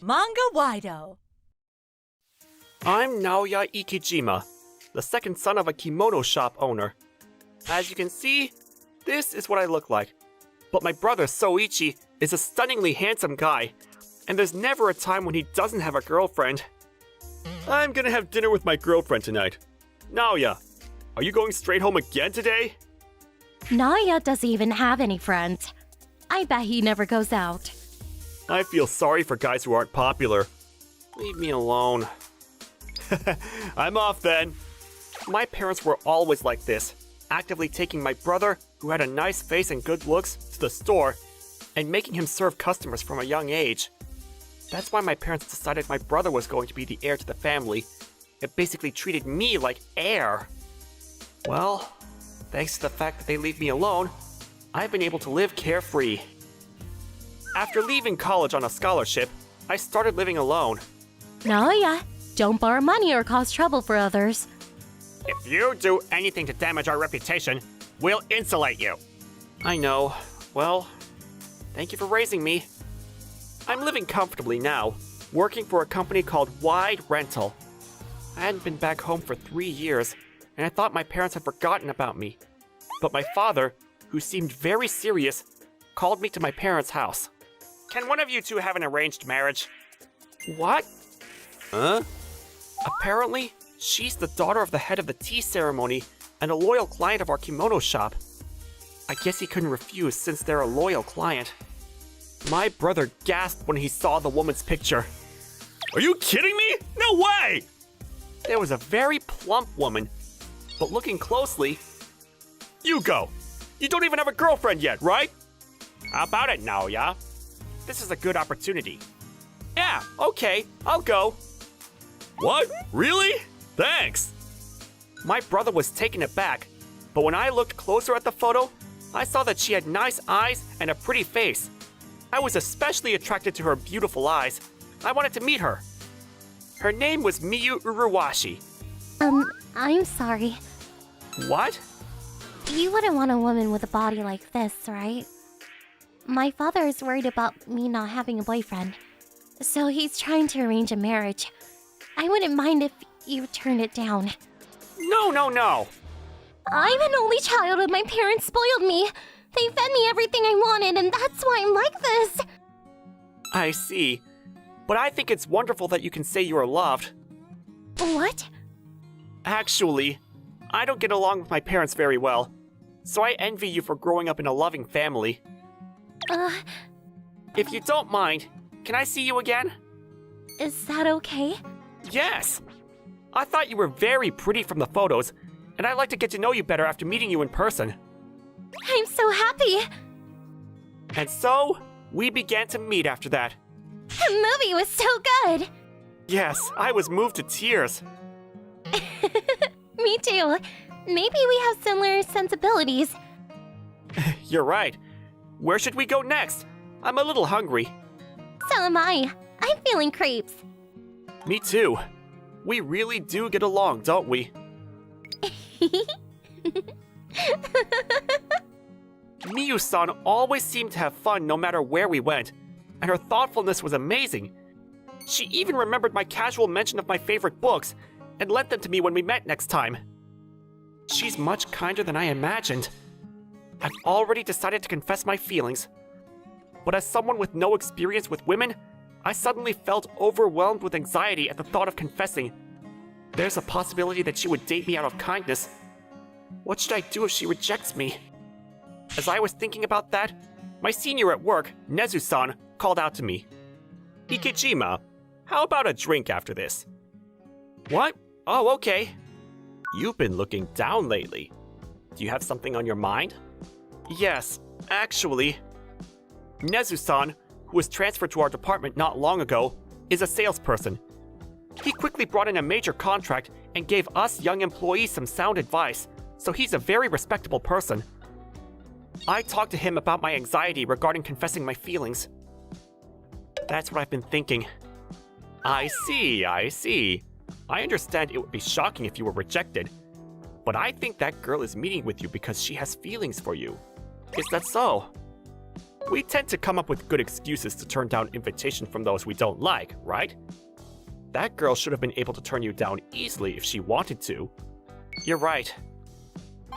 Manga-Waido. I'm Naoya Ikijima, the second son of a kimono shop owner. As you can see, this is what I look like. But my brother Soichi is a stunningly handsome guy, and there's never a time when he doesn't have a girlfriend. I'm gonna have dinner with my girlfriend tonight. Naoya, are you going straight home again today? Naoya doesn't even have any friends. I bet he never goes out. I feel sorry for guys who aren't popular. Leave me alone. I'm off then. My parents were always like this, actively taking my brother, who had a nice face and good looks, to the store and making him serve customers from a young age. That's why my parents decided my brother was going to be the heir to the family. It basically treated me like heir. Well, thanks to the fact that they leave me alone, I've been able to live carefree. After leaving college on a scholarship, I started living alone. Naoya, don't borrow money or cause trouble for others. If you do anything to damage our reputation, we'll insulate you. I know. Well, thank you for raising me. I'm living comfortably now, working for a company called Wide Rental. I hadn't been back home for 3 years, and I thought my parents had forgotten about me. But my father, who seemed very serious, called me to my parents' house. Can one of you two have an arranged marriage? What? Huh? Apparently, she's the daughter of the head of the tea ceremony and a loyal client of our kimono shop. I guess he couldn't refuse since they're a loyal client. My brother gasped when he saw the woman's picture. Are you kidding me? No way! There was a very plump woman, but looking closely... Yuko, you don't even have a girlfriend yet, right? How about it, Naoya? This is a good opportunity. Yeah, okay, I'll go. What? Really? Thanks! My brother was taken aback, but when I looked closer at the photo, I saw that she had nice eyes and a pretty face. I was especially attracted to her beautiful eyes. I wanted to meet her. Her name was Miyu Uruwashi. I'm sorry. What? You wouldn't want a woman with a body like this, right? My father is worried about me not having a boyfriend, so he's trying to arrange a marriage. I wouldn't mind if you turned it down. No. I'm an only child and my parents spoiled me. They fed me everything I wanted, and that's why I'm like this. I see. But I think it's wonderful that you can say you are loved. What? Actually, I don't get along with my parents very well, so I envy you for growing up in a loving family. If you don't mind, can I see you again? Is that okay? Yes! I thought you were very pretty from the photos, and I'd like to get to know you better after meeting you in person. I'm so happy! And so, we began to meet after that. The movie was so good! Yes, I was moved to tears. Me too. Maybe we have similar sensibilities. You're right. Where should we go next? I'm a little hungry. So am I. I'm feeling crepes. Me too. We really do get along, don't we? Miyu-san always seemed to have fun no matter where we went, and her thoughtfulness was amazing. She even remembered my casual mention of my favorite books and lent them to me when we met next time. She's much kinder than I imagined. I'd already decided to confess my feelings, but as someone with no experience with women, I suddenly felt overwhelmed with anxiety at the thought of confessing. There's a possibility that she would date me out of kindness. What should I do if she rejects me? As I was thinking about that, my senior at work, Nezu-san, called out to me. Ikijima, how about a drink after this? What? Oh, okay. You've been looking down lately. Do you have something on your mind? Yes, actually. Nezu-san, who was transferred to our department not long ago, is a salesperson. He quickly brought in a major contract and gave us young employees some sound advice, so he's a very respectable person. I talked to him about my anxiety regarding confessing my feelings. That's what I've been thinking. I see. I understand it would be shocking if you were rejected, but I think that girl is meeting with you because she has feelings for you. Is that so? We tend to come up with good excuses to turn down invitations from those we don't like, right? That girl should have been able to turn you down easily if she wanted to. You're right.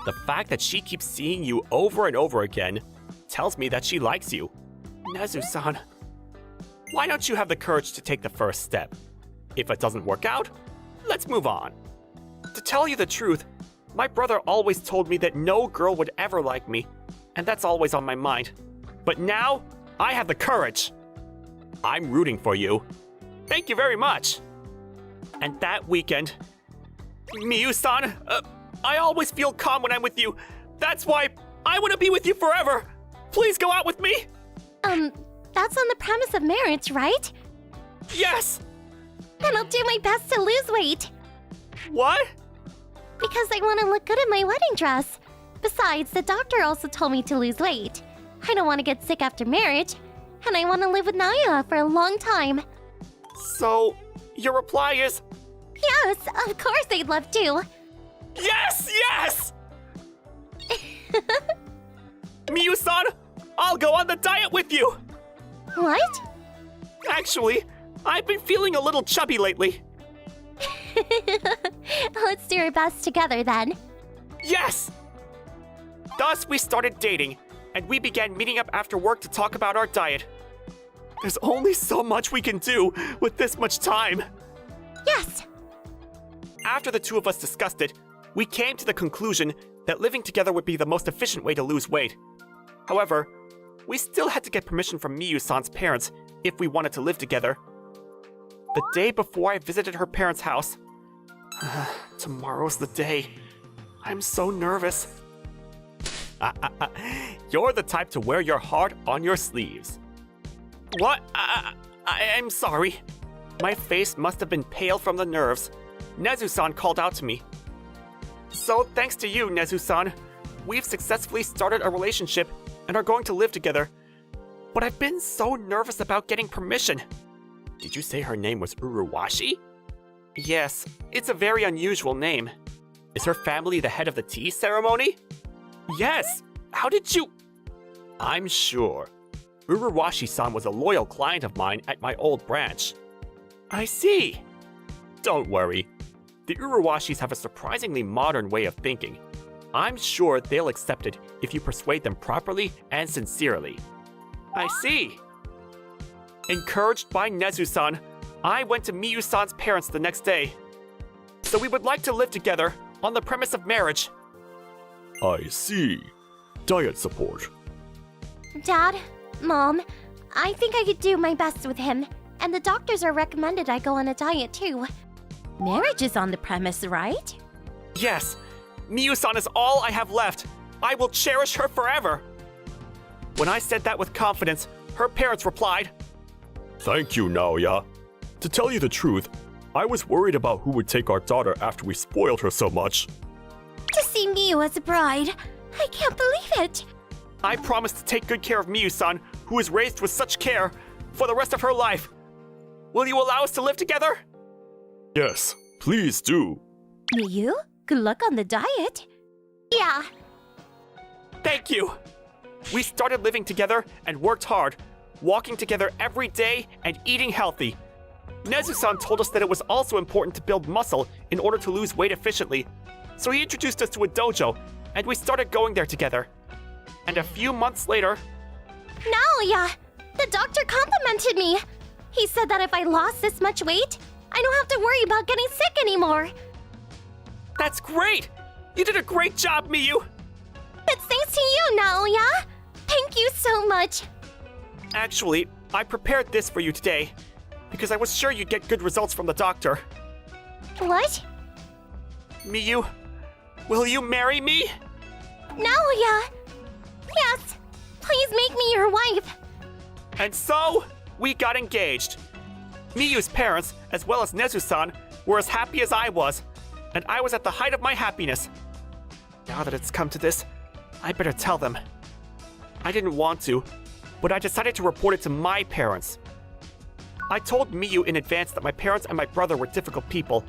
The fact that she keeps seeing you over and over again tells me that she likes you. Nezu-san, why don't you have the courage to take the first step? If it doesn't work out, let's move on. To tell you the truth, my brother always told me that no girl would ever like me, and that's always on my mind. But now, I have the courage. I'm rooting for you. Thank you very much. And that weekend, Miyu-san, I always feel calm when I'm with you. That's why I want to be with you forever. Please go out with me. That's on the premise of marriage, right? Yes. Then I'll do my best to lose weight. What? Because I want to look good in my wedding dress. Besides, the doctor also told me to lose weight. I don't want to get sick after marriage, and I want to live with Naoya for a long time. So, your reply is... Yes, of course I'd love to. Yes, yes! Miyu-san, I'll go on the diet with you! What? Actually, I've been feeling a little chubby lately. Let's do our best together then. Yes! Thus, we started dating, and we began meeting up after work to talk about our diet. There's only so much we can do with this much time. Yes! After the two of us discussed it, we came to the conclusion that living together would be the most efficient way to lose weight. However, we still had to get permission from Miyu-san's parents if we wanted to live together. The day before I visited her parents' house... Tomorrow's the day. I'm so nervous. You're the type to wear your heart on your sleeves. What? I'm sorry. My face must have been pale from the nerves. Nezu-san called out to me. So thanks to you, Nezu-san, we've successfully started a relationship and are going to live together. But I've been so nervous about getting permission. Did you say her name was Uruwashi? Yes, it's a very unusual name. Is her family the head of the tea ceremony? Yes! How did you... I'm sure. Uruwashi-san was a loyal client of mine at my old branch. I see. Don't worry. The Uruwashis have a surprisingly modern way of thinking. I'm sure they'll accept it if you persuade them properly and sincerely. I see. Encouraged by Nezu-san, I went to Miyu-san's parents the next day. So we would like to live together on the premise of marriage. I see. Diet support. Dad, Mom, I think I could do my best with him, and the doctors are recommended I go on a diet too. Marriage is on the premise, right? Yes. Miyu-san is all I have left. I will cherish her forever. When I said that with confidence, her parents replied, Thank you, Naoya. To tell you the truth, I was worried about who would take our daughter after we spoiled her so much. To see Miyu as a bride, I can't believe it. I promise to take good care of Miyu-san, who is raised with such care, for the rest of her life. Will you allow us to live together? Yes, please do. Miyu, good luck on the diet. Yeah. Thank you. We started living together and worked hard, walking together every day and eating healthy. Nezu-san told us that it was also important to build muscle in order to lose weight efficiently, so he introduced us to a dojo, and we started going there together. And a few months later... Naoya! The doctor complimented me! He said that if I lost this much weight, I don't have to worry about getting sick anymore! That's great! You did a great job, Miyu! It's thanks to you, Naoya! Thank you so much! Actually, I prepared this for you today, because I was sure you'd get good results from the doctor. What? Miyu, will you marry me? Naoya! Yes! Please make me your wife! And so, we got engaged. Miyu's parents, as well as Nezu-san, were as happy as I was, and I was at the height of my happiness. Now that it's come to this, I better tell them. I didn't want to, but I decided to report it to my parents. I told Miyu in advance that my parents and my brother were difficult people,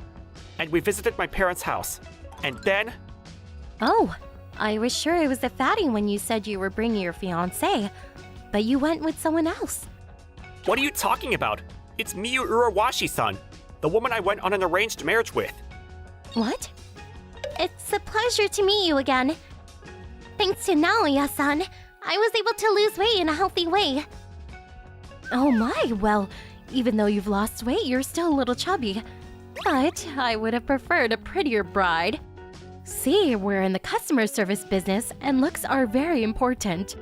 and we visited my parents' house. And then... Oh, I was sure it was a fatty when you said you were bringing your fiancé. but you went with someone else. What are you talking about? It's Miyu Urawashi-san, the woman I went on an arranged marriage with. What? It's a pleasure to meet you again. Thanks to Naoya-san, I was able to lose weight in a healthy way. Oh my, well, even though you've lost weight, you're still a little chubby. But I would have preferred a prettier bride. See, we're in the customer service business, and looks are very important.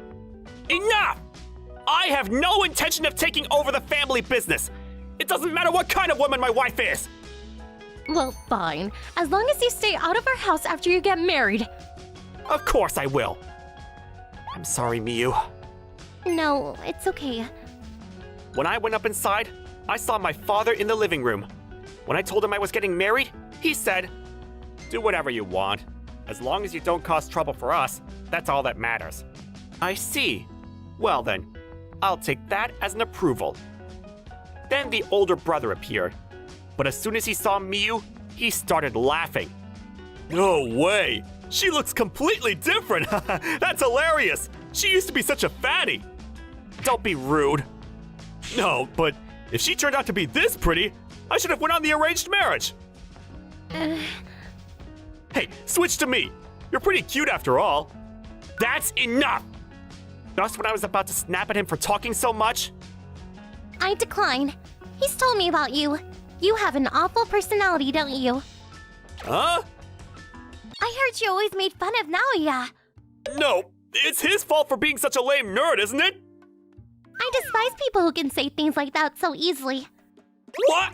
Enough! I have no intention of taking over the family business. It doesn't matter what kind of woman my wife is. Well, fine. As long as you stay out of our house after you get married. Of course I will. I'm sorry, Miyu. No, it's okay. When I went up inside, I saw my father in the living room. When I told him I was getting married, he said, "Do whatever you want. As long as you don't cause trouble for us, that's all that matters." I see. Well then, I'll take that as an approval. Then the older brother appeared. But as soon as he saw Miyu, he started laughing. No way! She looks completely different! That's hilarious! She used to be such a fatty! Don't be rude. No, but if she turned out to be this pretty, I should have went on the arranged marriage! Hey, switch to me! You're pretty cute after all. That's enough! Just when I was about to snap at him for talking so much. I decline. He's told me about you. You have an awful personality, don't you? Huh? I heard you always made fun of Naoya. No, it's his fault for being such a lame nerd, isn't it? I despise people who can say things like that so easily. What?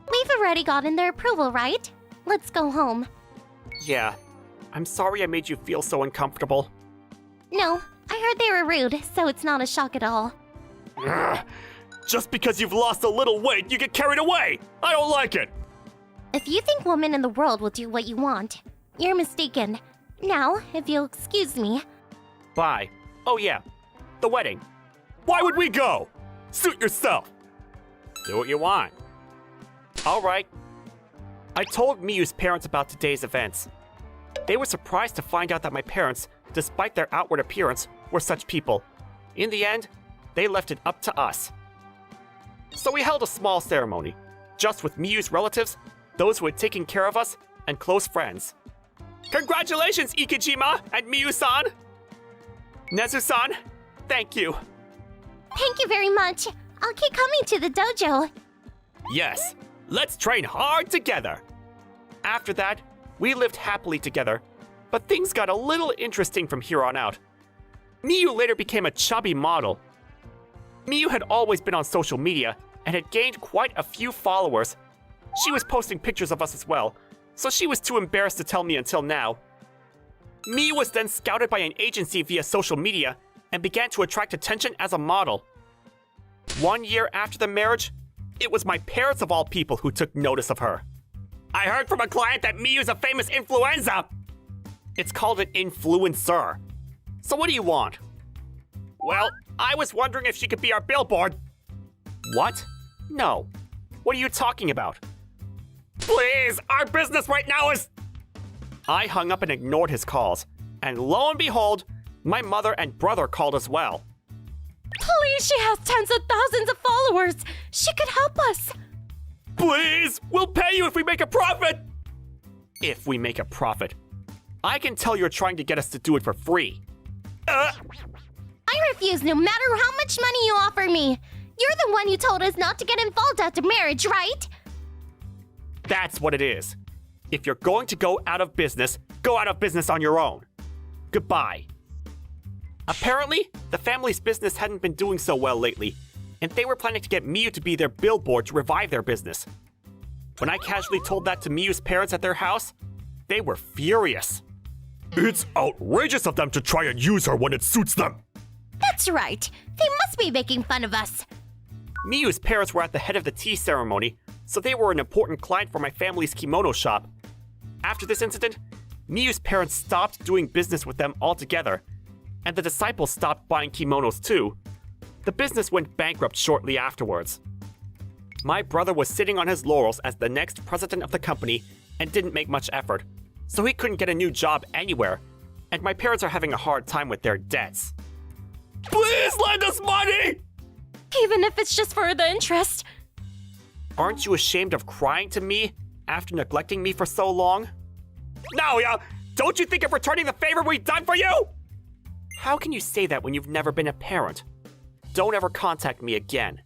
We've already gotten their approval, right? Let's go home. Yeah, I'm sorry I made you feel so uncomfortable. No, I heard they were rude, so it's not a shock at all. Ugh. Just because you've lost a little weight, you get carried away! I don't like it! If you think women in the world will do what you want, you're mistaken. Now, if you'll excuse me. Bye. Oh yeah, the wedding. Why would we go? Suit yourself. Do what you want. All right. I told Miyu's parents about today's events. They were surprised to find out that my parents, despite their outward appearance, were such people. In the end, they left it up to us. So we held a small ceremony, just with Miyu's relatives, those who had taken care of us, and close friends. Congratulations, Ikijima and Miyu-san! Nezu-san, thank you. Thank you very much. I'll keep coming to the dojo. Yes, let's train hard together. After that, we lived happily together, but things got a little interesting from here on out. Miyu later became a chubby model. Miyu had always been on social media and had gained quite a few followers. She was posting pictures of us as well, so she was too embarrassed to tell me until now. Miyu was then scouted by an agency via social media and began to attract attention as a model. 1 year after the marriage, it was my parents of all people who took notice of her. I heard from a client that Miyu's a famous influencer. It's called an influencer. So what do you want? Well, I was wondering if she could be our billboard. What? No. What are you talking about? Please, our business right now is... I hung up and ignored his calls. And lo and behold, my mother and brother called as well. Please, she has tens of thousands of followers. She could help us. Please, we'll pay you if we make a profit. If we make a profit. I can tell you're trying to get us to do it for free. I refuse no matter how much money you offer me. You're the one who told us not to get involved after marriage, right? That's what it is. If you're going to go out of business on your own. Goodbye. Apparently, the family's business hadn't been doing so well lately, and they were planning to get Miyu to be their billboard to revive their business. When I casually told that to Miyu's parents at their house, they were furious. It's outrageous of them to try and use her when it suits them. That's right. They must be making fun of us. Miyu's parents were at the head of the tea ceremony, so they were an important client for my family's kimono shop. After this incident, Miyu's parents stopped doing business with them altogether, and the disciples stopped buying kimonos too. The business went bankrupt shortly afterwards. My brother was sitting on his laurels as the next president of the company and didn't make much effort, so he couldn't get a new job anywhere, and my parents are having a hard time with their debts. Please, Please lend us money! Even if it's just for the interest. Aren't you ashamed of crying to me after neglecting me for so long? Naoya, don't you think of returning the favor we've done for you? How can you say that when you've never been a parent? Don't ever contact me again.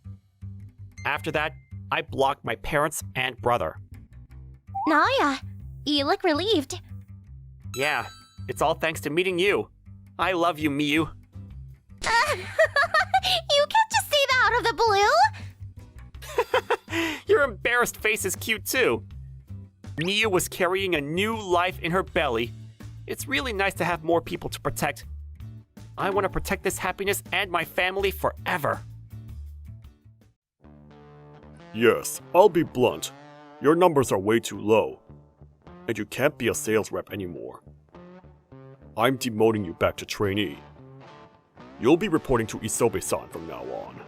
After that, I blocked my parents and brother. Naoya, you look relieved. Yeah, it's all thanks to meeting you. I love you, Miyu. You can't just say that out of the blue. Your embarrassed face is cute too. Miyu was carrying a new life in her belly. It's really nice to have more people to protect. I want to protect this happiness and my family forever. Yes, I'll be blunt. Your numbers are way too low. And you can't be a sales rep anymore. I'm demoting you back to trainee. You'll be reporting to Isobe-san from now on.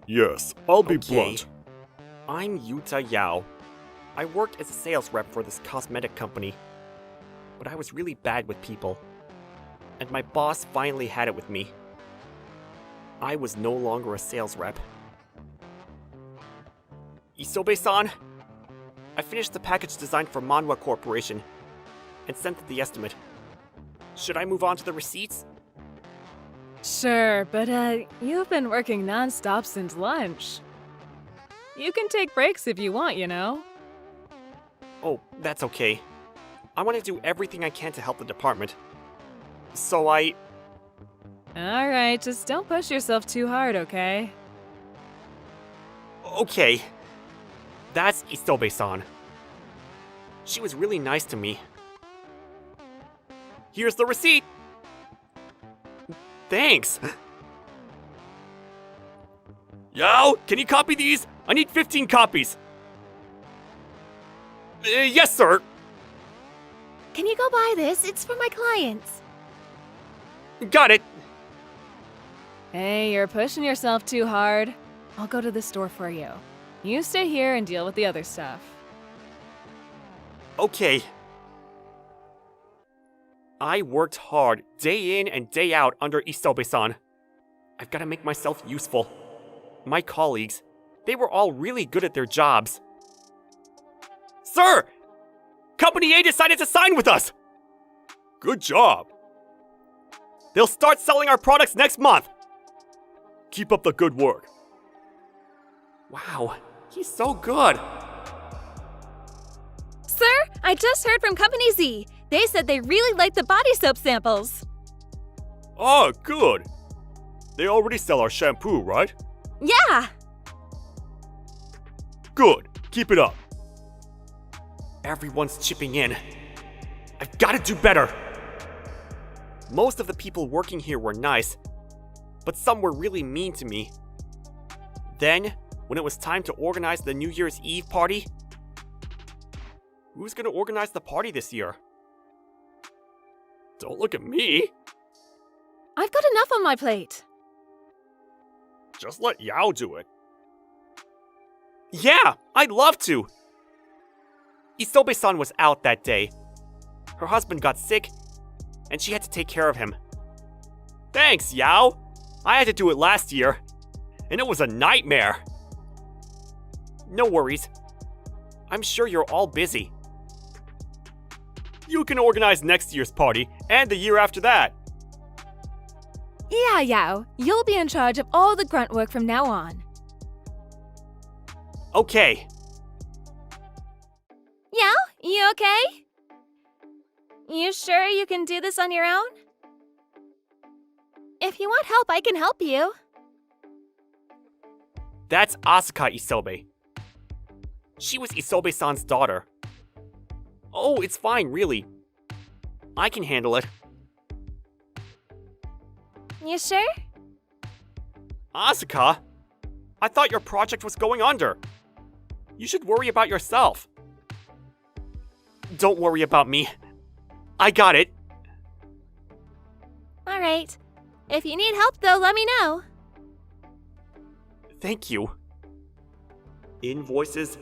Yes, I'll be blunt. I'm Yuta Yao. I worked as a sales rep for this cosmetic company. But I was really bad with people. And my boss finally had it with me. I was no longer a sales rep. Isobe-san, I finished the package design for Manhwa Corporation and sent the estimate. Should I move on to the receipts? Sure, but you've been working non-stop since lunch. You can take breaks if you want, you know. Oh, that's okay. I want to do everything I can to help the department. So I... Alright, just don't push yourself too hard, okay? Okay. That's Isobe-san. She was really nice to me. Here's the receipt! Thanks! Yo, can you copy these? I need 15 copies! Yes, sir! Can you go buy this? It's for my clients. Got it! Hey, you're pushing yourself too hard. I'll go to the store for you. You stay here and deal with the other stuff. Okay. I worked hard, day in and day out under Isobe-san. I've got to make myself useful. My colleagues, they were all really good at their jobs. Sir! Company A decided to sign with us! Good job! They'll start selling our products next month! Keep up the good work. Wow, he's so good! Sir, I just heard from Company Z. They said they really liked the body soap samples. Ah, good. They already sell our shampoo, right? Yeah! Good. Keep it up. Everyone's chipping in. I've got to do better! Most of the people working here were nice, but some were really mean to me. Then, when it was time to organize the New Year's Eve party, who's gonna organize the party this year? Don't look at me. I've got enough on my plate. Just let Yao do it. Yeah, I'd love to! Isobe-san was out that day. Her husband got sick, and she had to take care of him. Thanks, Yao! I had to do it last year, and it was a nightmare. No worries. I'm sure you're all busy. You can organize next year's party, and the year after that. Yeah, Yao. You'll be in charge of all the grunt work from now on. Okay. Yao, you okay? You sure you can do this on your own? If you want help, I can help you. That's Asuka Isobe. She was Isobe-san's daughter. Oh, it's fine, really. I can handle it. You sure? Asuka? I thought your project was going under. You should worry about yourself. Don't worry about me. I got it. Alright. If you need help, though, let me know. Thank you. Invoices,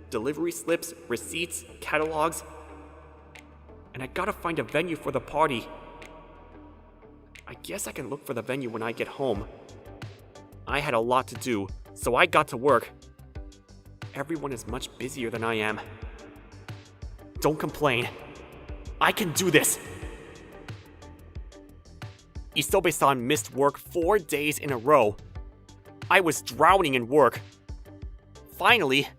delivery slips, receipts, catalogs. And I gotta find a venue for the party. I guess I can look for the venue when I get home. I had a lot to do, so I got to work. Everyone is much busier than I am. Don't complain. I can do this! Isobe-san missed work 4 days in a row. I was drowning in work. Finally,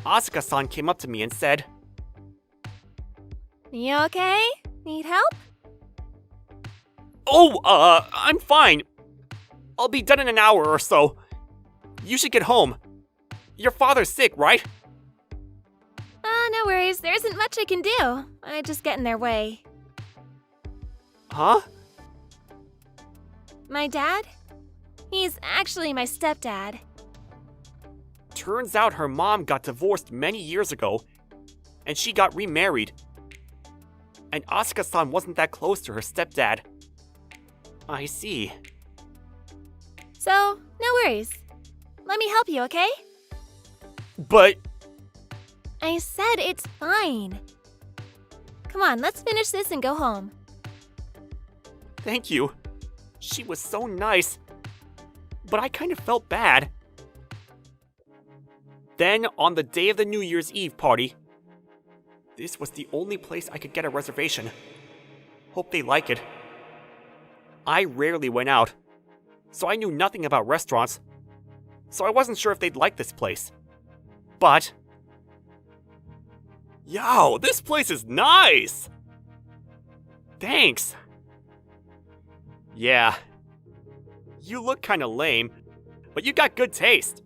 Asuka-san came up to me and said, You okay? Need help? "Oh, I'm fine. I'll be done in an hour or so. You should get home. Your father's sick, right?" No worries. There isn't much I can do. I just get in their way. Huh? My dad? He's actually my stepdad. Turns out her mom got divorced many years ago, and she got remarried. And Asuka-san wasn't that close to her stepdad. I see. So, no worries. Let me help you, okay? But I said it's fine. Come on, let's finish this and go home. thank you. She was so nice. But I kind of felt bad. Then, on the day of the New Year's Eve party, this was the only place I could get a reservation. Hope they like it. I rarely went out, so I knew nothing about restaurants, so I wasn't sure if they'd like this place. But... Yo, this place is nice! Thanks! Yeah. You look kinda lame, but you got good taste.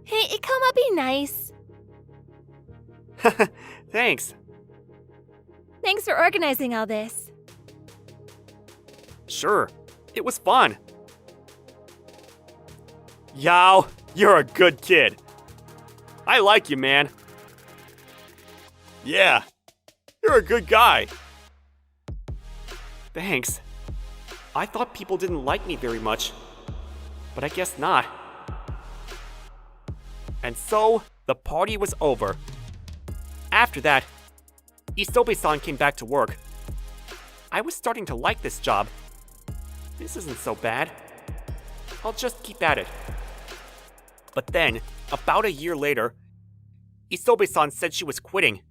Hey, come up, be nice. Thanks. Thanks for organizing all this. Sure, it was fun. Yao, you're a good kid. I like you, man. Yeah, you're a good guy. Thanks. I thought people didn't like me very much, but I guess not. And so, the party was over. After that, Isobe-san came back to work. I was starting to like this job. This isn't so bad. I'll just keep at it. But then, about a year later, Isobe-san said she was quitting.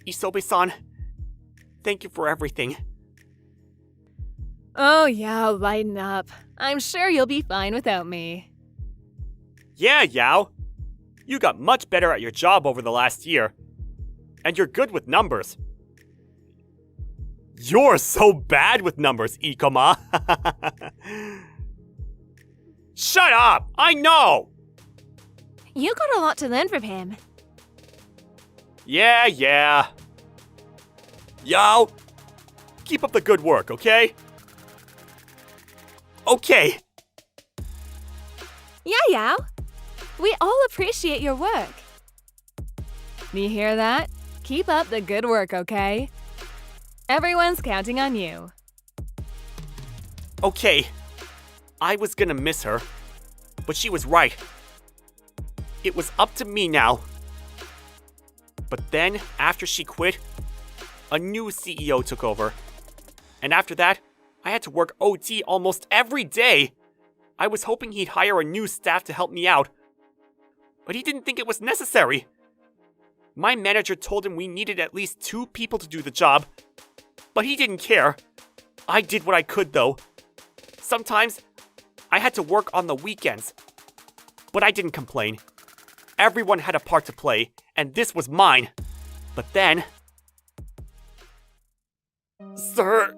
Isobe-san, thank you for everything. Oh yeah, lighten up. I'm sure you'll be fine without me. Yeah, Yao. You got much better at your job over the last year. And you're good with numbers. You're so bad with numbers, Ikoma. Shut up! I know! You got a lot to learn from him. Yeah. Yao, keep up the good work, okay? Okay. Yeah, Yao. We all appreciate your work. You hear that? Keep up the good work, okay? Everyone's counting on you. Okay. I was gonna miss her, but she was right. It was up to me now. But then, after she quit, a new CEO took over. And after that, I had to work OT almost every day. I was hoping he'd hire a new staff to help me out, but he didn't think it was necessary. My manager told him we needed at least 2 people to do the job, but he didn't care. I did what I could, though. Sometimes, I had to work on the weekends, but I didn't complain. Everyone had a part to play, and this was mine. But then... Sir...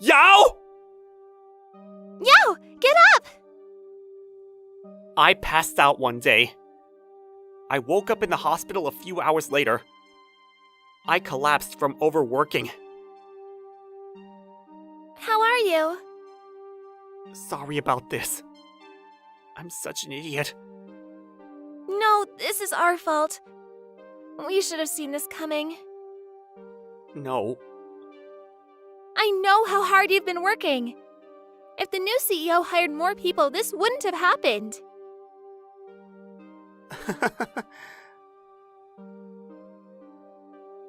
Yao! Yao, get up! I passed out one day. I woke up in the hospital a few hours later. I collapsed from overworking. How are you? Sorry about this. I'm such an idiot. No, this is our fault. We should have seen this coming. No. I know how hard you've been working. If the new CEO hired more people, this wouldn't have happened.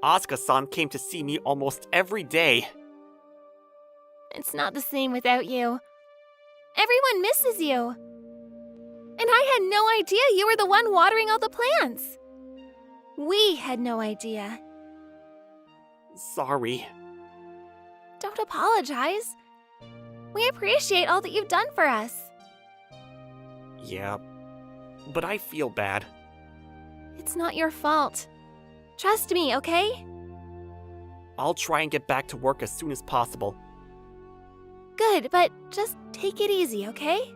Asuka-san came to see me almost every day. It's not the same without you. Everyone misses you. And I had no idea you were the one watering all the plants. We had no idea. Sorry. Don't apologize. We appreciate all that you've done for us. Yeah, but I feel bad. It's not your fault. Trust me, okay? I'll try and get back to work as soon as possible. Good, but just take it easy, okay?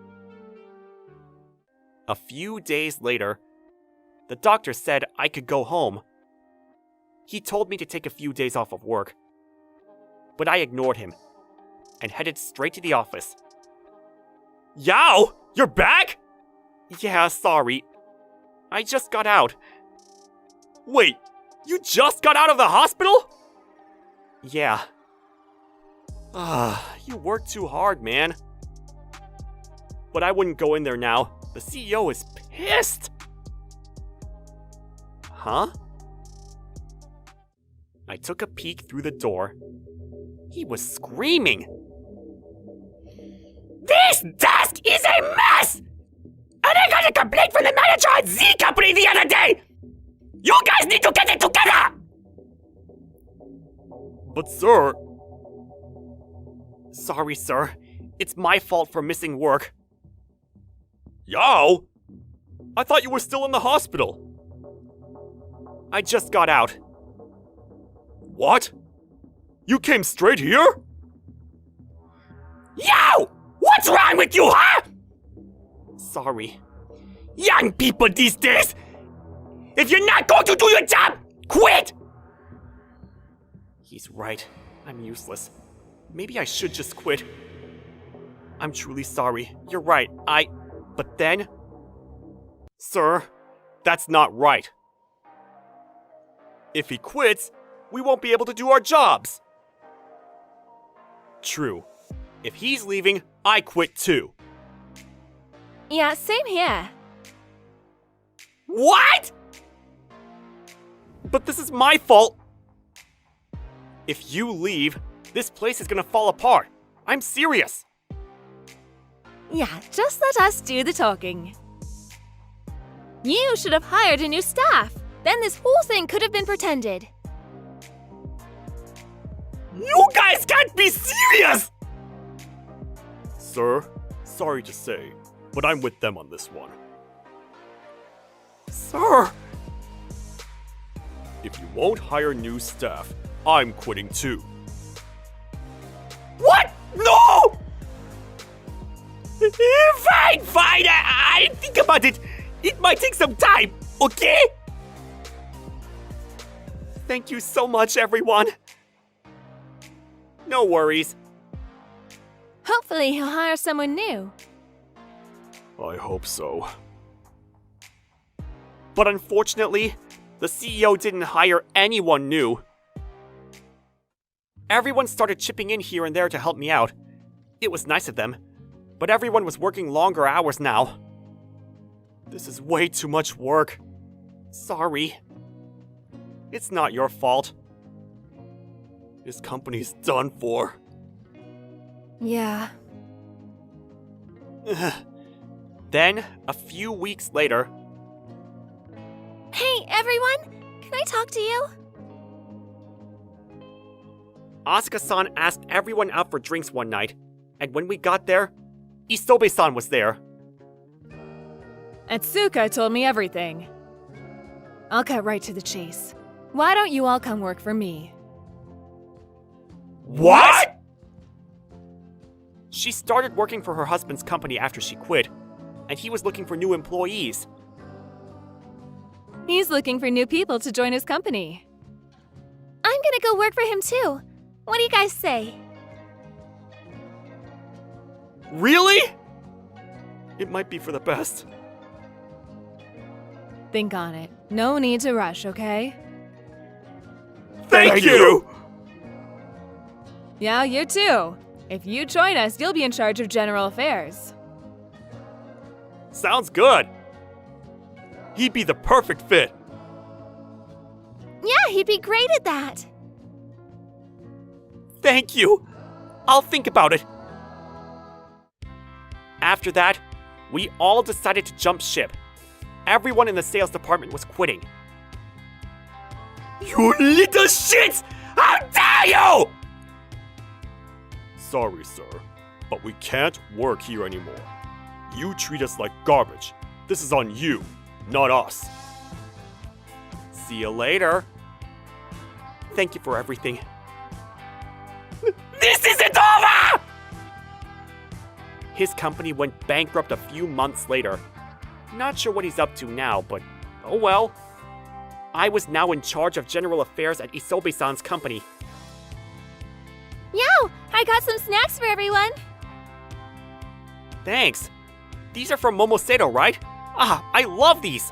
A few days later, the doctor said I could go home. He told me to take a few days off of work, but I ignored him and headed straight to the office. Yao, you're back? Yeah, sorry. I just got out. Wait, you just got out of the hospital? Yeah. You worked too hard, man. But I wouldn't go in there now. The CEO is pissed. Huh? I took a peek through the door. He was screaming. This desk is a mess! And I got a complaint from the manager at Z Company the other day! You guys need to get it together! But sir... Sorry, sir. It's my fault for missing work. Yao? I thought you were still in the hospital. I just got out. What? You came straight here? Yo! What's wrong with you, huh? Sorry. Young people these days! If you're not going to do your job, quit! He's right. I'm useless. Maybe I should just quit. I'm truly sorry. You're right. But then... Sir, that's not right. If he quits, we won't be able to do our jobs. True. If he's leaving, I quit too. Yeah, same here. What? But this is my fault. If you leave, this place is gonna fall apart. I'm serious. Yeah, just let us do the talking. You should have hired a new staff. Then this whole thing could have been pretended. You guys can't be serious! Sir, sorry to say, but I'm with them on this one. Sir! If you won't hire new staff, I'm quitting too. What? No! Fine. I think about it. It might take some time, okay? Thank you so much, everyone. No worries. Hopefully he'll hire someone new. I hope so. But unfortunately, the CEO didn't hire anyone new. Everyone started chipping in here and there to help me out. It was nice of them, but everyone was working longer hours now. This is way too much work. Sorry. It's not your fault. This company's done for. Yeah. Then, a few weeks later... Hey, everyone! Can I talk to you? Asuka-san asked everyone out for drinks one night, and when we got there, Isobe-san was there. Atsuka told me everything. I'll cut right to the chase. Why don't you all come work for me? What? She started working for her husband's company after she quit, and he was looking for new employees. He's looking for new people to join his company. I'm gonna go work for him too. What do you guys say? Really? It might be for the best. Think on it. No need to rush, okay? Thank you! Yeah, you too. If you join us, you'll be in charge of general affairs. Sounds good. He'd be the perfect fit. Yeah, he'd be great at that. Thank you! I'll think about it. After that, we all decided to jump ship. Everyone in the sales department was quitting. You little shits! How dare you! Sorry, sir, but we can't work here anymore. You treat us like garbage. This is on you, not us. See you later. Thank you for everything. This isn't over! His company went bankrupt a few months later. Not sure what he's up to now, but oh well. I was now in charge of general affairs at Isobe-san's company. Yo, I got some snacks for everyone. Thanks. These are from Momosedo, right? Ah, I love these.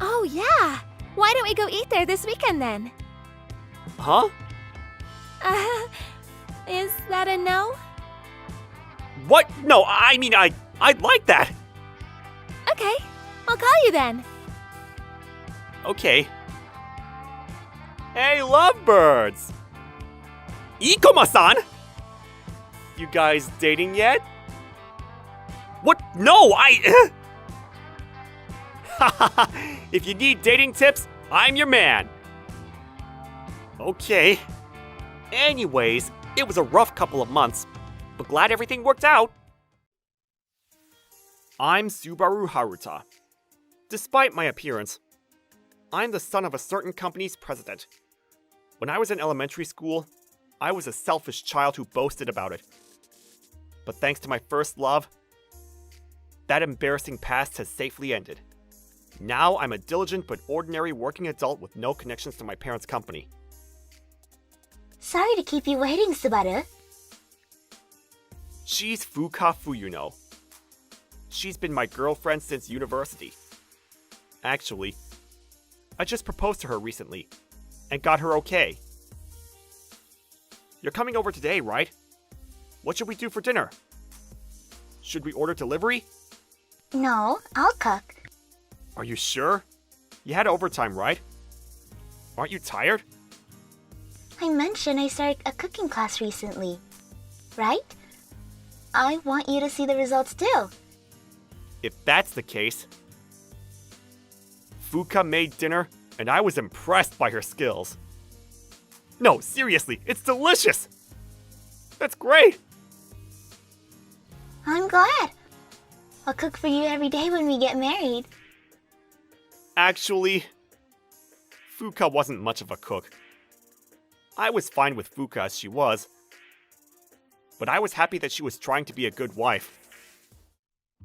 Oh, yeah. Why don't we go eat there this weekend then? Huh? Is that a no? What? No, I mean, I'd like that. Okay, I'll call you then. Okay. Hey, lovebirds! Ikoma-san! You guys dating yet? What? No, If you need dating tips, I'm your man. Okay. Anyways, it was a rough couple of months, but glad everything worked out. I'm Subaru Haruta. Despite my appearance, I'm the son of a certain company's president. When I was in elementary school, I was a selfish child who boasted about it. But thanks to my first love, that embarrassing past has safely ended. Now I'm a diligent but ordinary working adult with no connections to my parents' company. Sorry to keep you waiting, Subaru. She's Fuka Fuyuno. She's been my girlfriend since university. Actually, I just proposed to her recently, and got her okay. You're coming over today, right? What should we do for dinner? Should we order delivery? No, I'll cook. Are you sure? You had overtime, right? Aren't you tired? I mentioned I started a cooking class recently, right? I want you to see the results too. If that's the case, Fuka made dinner, and I was impressed by her skills. No, seriously, it's delicious! That's great! I'm glad. I'll cook for you every day when we get married. Actually, Fuka wasn't much of a cook. I was fine with Fuka as she was, but I was happy that she was trying to be a good wife.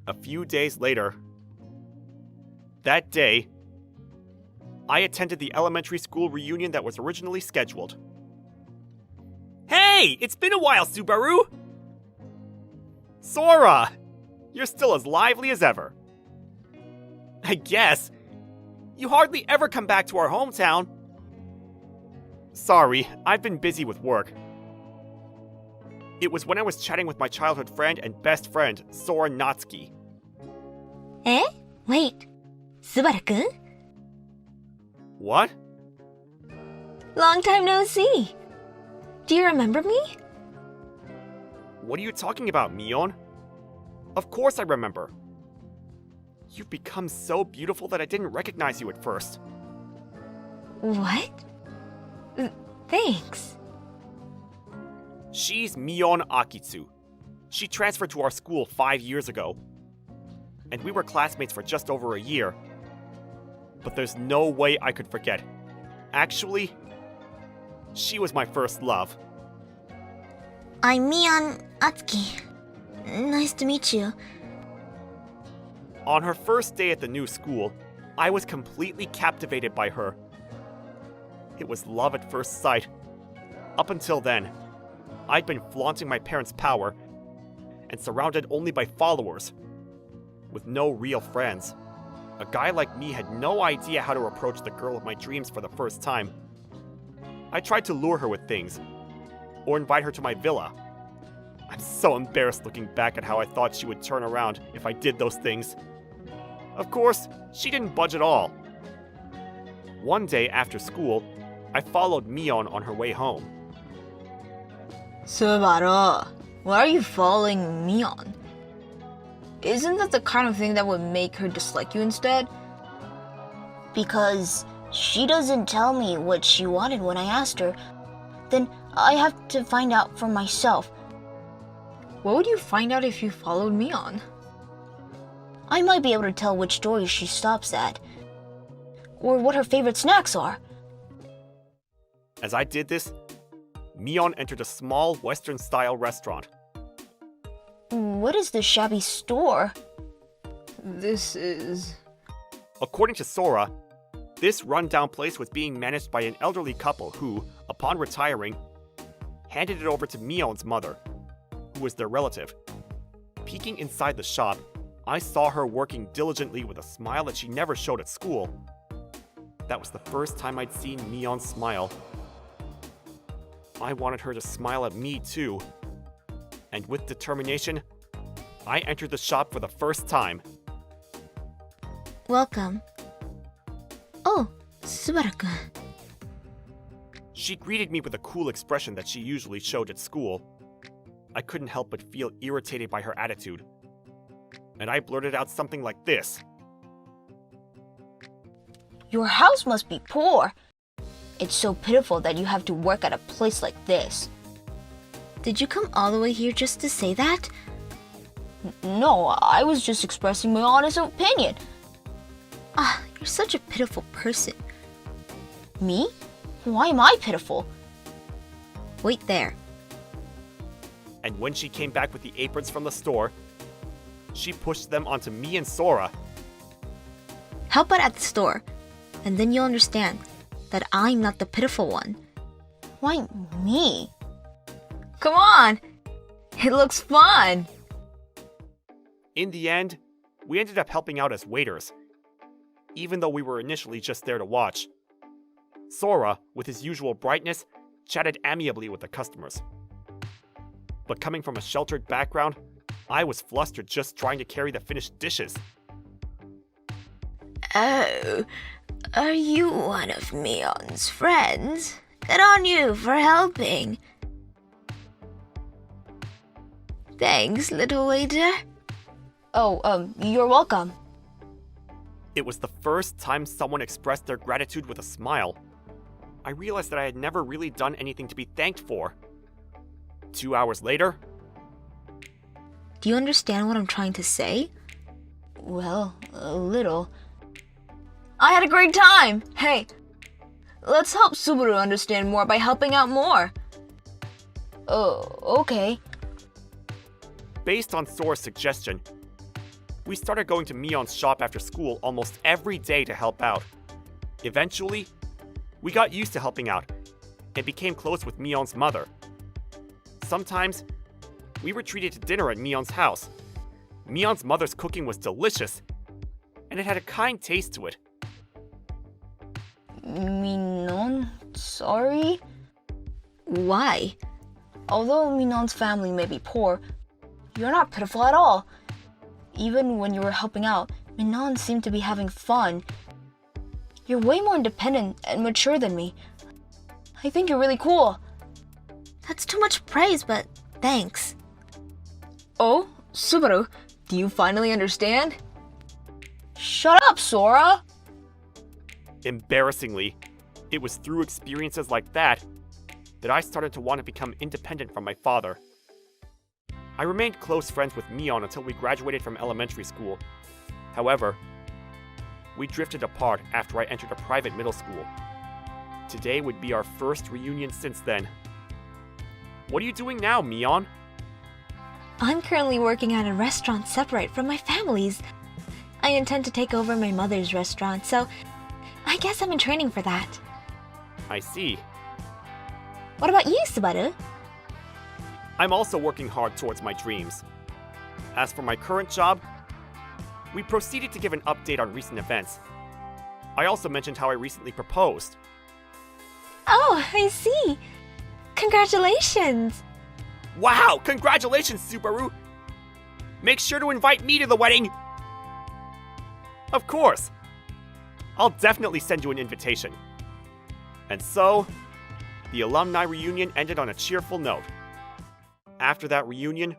A few days later, that day, I attended the elementary school reunion that was originally scheduled. Hey, it's been a while, Subaru! Sora! You're still as lively as ever. I guess. You hardly ever come back to our hometown. Sorry, I've been busy with work. It was when I was chatting with my childhood friend and best friend, Sora Natsuki. Eh? Wait. Subaru-kun? What? Long time no see. Do you remember me? What are you talking about, Mion? Of course I remember. You've become so beautiful that I didn't recognize you at first. What? Thanks. She's Mion Akitsu. She transferred to our school 5 years ago. And we were classmates for just over a year. But there's no way I could forget. Actually, she was my first love. I'm Mion Atsuki. Nice to meet you. On her first day at the new school, I was completely captivated by her. It was love at first sight. Up until then, I'd been flaunting my parents' power and surrounded only by followers, with no real friends. A guy like me had no idea how to approach the girl of my dreams for the first time. I tried to lure her with things, or invite her to my villa. I'm so embarrassed looking back at how I thought she would turn around if I did those things. Of course, she didn't budge at all. One day after school, I followed Mion on her way home. Subaru, why are you following me on? Isn't that the kind of thing that would make her dislike you instead? Because she doesn't tell me what she wanted when I asked her. Then I have to find out for myself. What would you find out if you followed me on? I might be able to tell which stores she stops at, or what her favorite snacks are. As I did this, Mion entered a small Western-style restaurant. What is this shabby store? This is... According to Sora, this rundown place was being managed by an elderly couple who, upon retiring, handed it over to Mion's mother, who was their relative. Peeking inside the shop, I saw her working diligently with a smile that she never showed at school. That was the first time I'd seen Mion smile. I wanted her to smile at me too. And with determination, I entered the shop for the first time. Welcome. Oh, Subaru-kun. She greeted me with a cool expression that she usually showed at school. I couldn't help but feel irritated by her attitude. And I blurted out something like this. Your house must be poor. It's so pitiful that you have to work at a place like this. Did you come all the way here just to say that? No, I was just expressing my honest opinion. Ah, you're such a pitiful person. Me? Why am I pitiful? Wait there. And when she came back with the aprons from the store, she pushed them onto me and Sora. Help out at the store, and then you'll understand that I'm not the pitiful one. Why me? Come on! It looks fun! In the end, we ended up helping out as waiters, even though we were initially just there to watch. Sora, with his usual brightness, chatted amiably with the customers. But coming from a sheltered background, I was flustered just trying to carry the finished dishes. Oh, are you one of Mion's friends? Good on you for helping. Thanks, little waiter. Oh, you're welcome. It was the first time someone expressed their gratitude with a smile. I realized that I had never really done anything to be thanked for. 2 hours later... Do you understand what I'm trying to say? Well, a little. I had a great time! Hey, let's help Subaru understand more by helping out more. Oh, okay. Based on Sora's suggestion, we started going to Mion's shop after school almost every day to help out. Eventually, we got used to helping out and became close with Mion's mother. Sometimes, we were treated to dinner at Mion's house. Mion's mother's cooking was delicious, and it had a kind taste to it. Minon, sorry? Why? Although Minon's family may be poor, you're not pitiful at all. Even when you were helping out, Minon seemed to be having fun. You're way more independent and mature than me. I think you're really cool. That's too much praise, but thanks. Oh, Subaru, do you finally understand? Shut up, Sora! Embarrassingly, it was through experiences like that I started to want to become independent from my father. I remained close friends with Mion until we graduated from elementary school. However, we drifted apart after I entered a private middle school. Today would be our first reunion since then. What are you doing now, Mion? I'm currently working at a restaurant separate from my family's. I intend to take over my mother's restaurant, so I guess I'm in training for that. I see. What about you, Subaru? I'm also working hard towards my dreams. As for my current job, we proceeded to give an update on recent events. I also mentioned how I recently proposed. Oh, I see. Congratulations! Wow! Congratulations, Subaru! Make sure to invite me to the wedding! Of course! I'll definitely send you an invitation. And so, the alumni reunion ended on a cheerful note. After that reunion,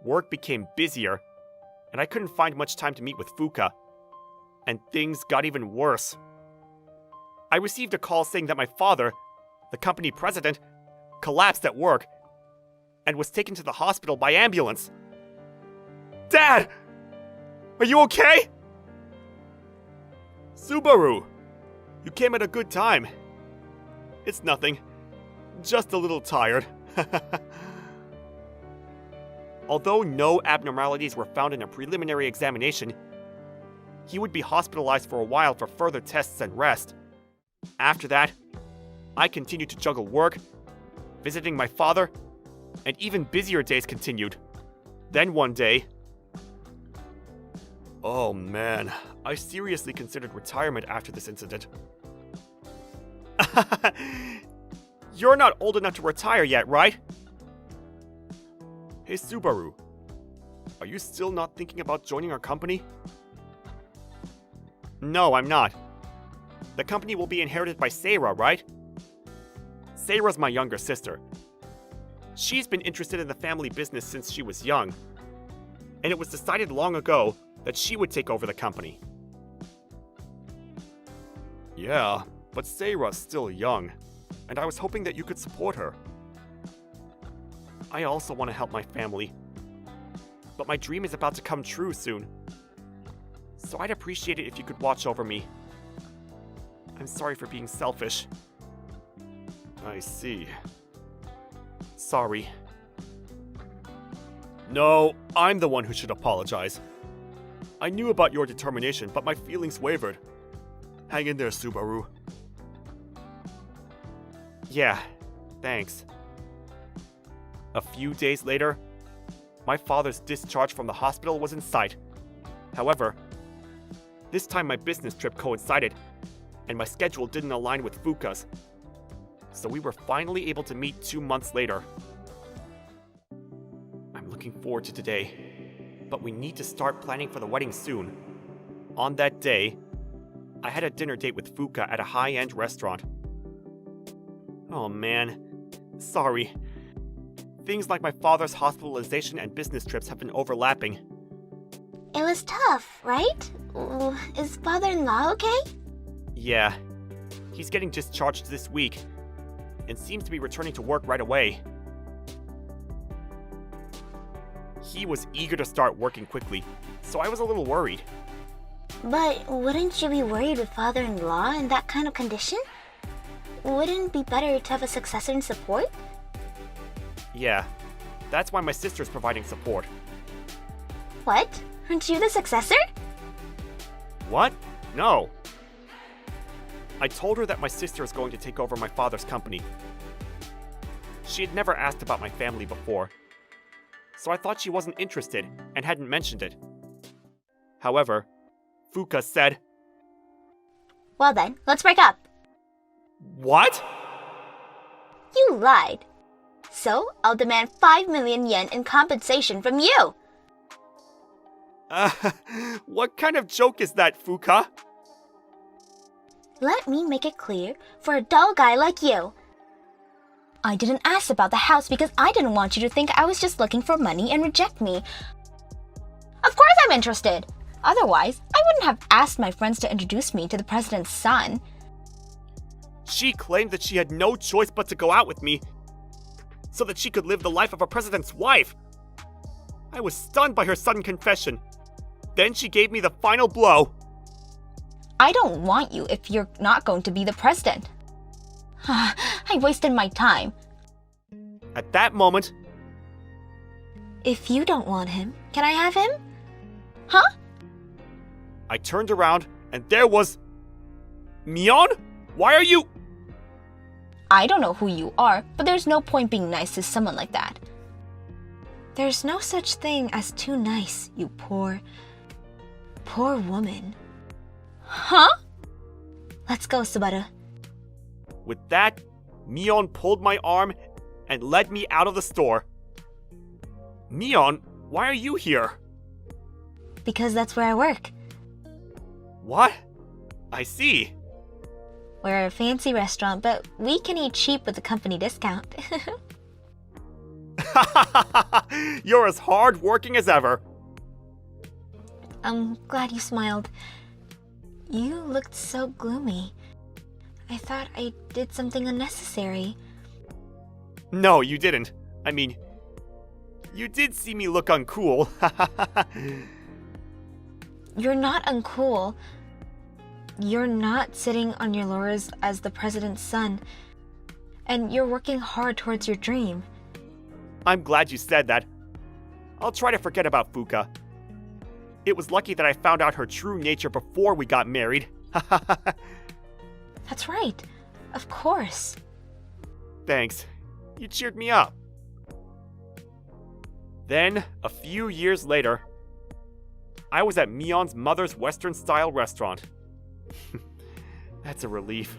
work became busier, and I couldn't find much time to meet with Fuka. And things got even worse. I received a call saying that my father, the company president, collapsed at work and was taken to the hospital by ambulance. Dad! Are you okay? Subaru! You came at a good time. It's nothing. Just a little tired. Although no abnormalities were found in a preliminary examination, he would be hospitalized for a while for further tests and rest. After that, I continued to juggle work, visiting my father, and even busier days continued. Then one day... Oh man, I seriously considered retirement after this incident. You're not old enough to retire yet, right? Hey Subaru, are you still not thinking about joining our company? No, I'm not. The company will be inherited by Seira, right? Seira's my younger sister. She's been interested in the family business since she was young, and it was decided long ago that she would take over the company. Yeah, but Seira's still young, and I was hoping that you could support her. I also want to help my family, but my dream is about to come true soon. So I'd appreciate it if you could watch over me. I'm sorry for being selfish. I see. Sorry. No, I'm the one who should apologize. I knew about your determination, but my feelings wavered. Hang in there, Subaru. Yeah, thanks. A few days later, my father's discharge from the hospital was in sight. However, this time my business trip coincided, and my schedule didn't align with Fuka's. So we were finally able to meet 2 months later. I'm looking forward to today, but we need to start planning for the wedding soon. On that day, I had a dinner date with Fuka at a high-end restaurant. Oh man, sorry. Things like my father's hospitalization and business trips have been overlapping. It was tough, right? Is father-in-law okay? Yeah, he's getting discharged this week, and seems to be returning to work right away. He was eager to start working quickly, so I was a little worried. But wouldn't you be worried with father-in-law in that kind of condition? Wouldn't it be better to have a successor in support? Yeah, that's why my sister's providing support. What? Aren't you the successor? What? No. I told her that my sister is going to take over my father's company. She had never asked about my family before, so I thought she wasn't interested and hadn't mentioned it. However, Fuka said, Well then, let's break up. What? You lied. So, I'll demand 5 million yen in compensation from you. What kind of joke is that, Fuka? Let me make it clear for a dull guy like you. I didn't ask about the house because I didn't want you to think I was just looking for money and reject me. Of course I'm interested. Otherwise, I wouldn't have asked my friends to introduce me to the president's son. She claimed that she had no choice but to go out with me so that she could live the life of a president's wife. I was stunned by her sudden confession. Then she gave me the final blow. I don't want you if you're not going to be the president. I wasted my time. At that moment, If you don't want him, can I have him? Huh? I turned around and there was... Mion? Why are you... I don't know who you are, but there's no point being nice to someone like that. There's no such thing as too nice, you poor woman. Huh? Let's go, Subaru. With that, Mion pulled my arm and led me out of the store. Mion, why are you here? Because that's where I work. What? I see. We're a fancy restaurant, but we can eat cheap with a company discount. You're as hard-working as ever. I'm glad you smiled. You looked so gloomy. I thought I did something unnecessary. No, you didn't. I mean, you did see me look uncool. You're not uncool. You're not sitting on your laurels as the president's son. And you're working hard towards your dream. I'm glad you said that. I'll try to forget about Fuka. It was lucky that I found out her true nature before we got married. That's right. Of course. Thanks. You cheered me up. Then, a few years later, I was at Mion's mother's Western-style restaurant. That's a relief.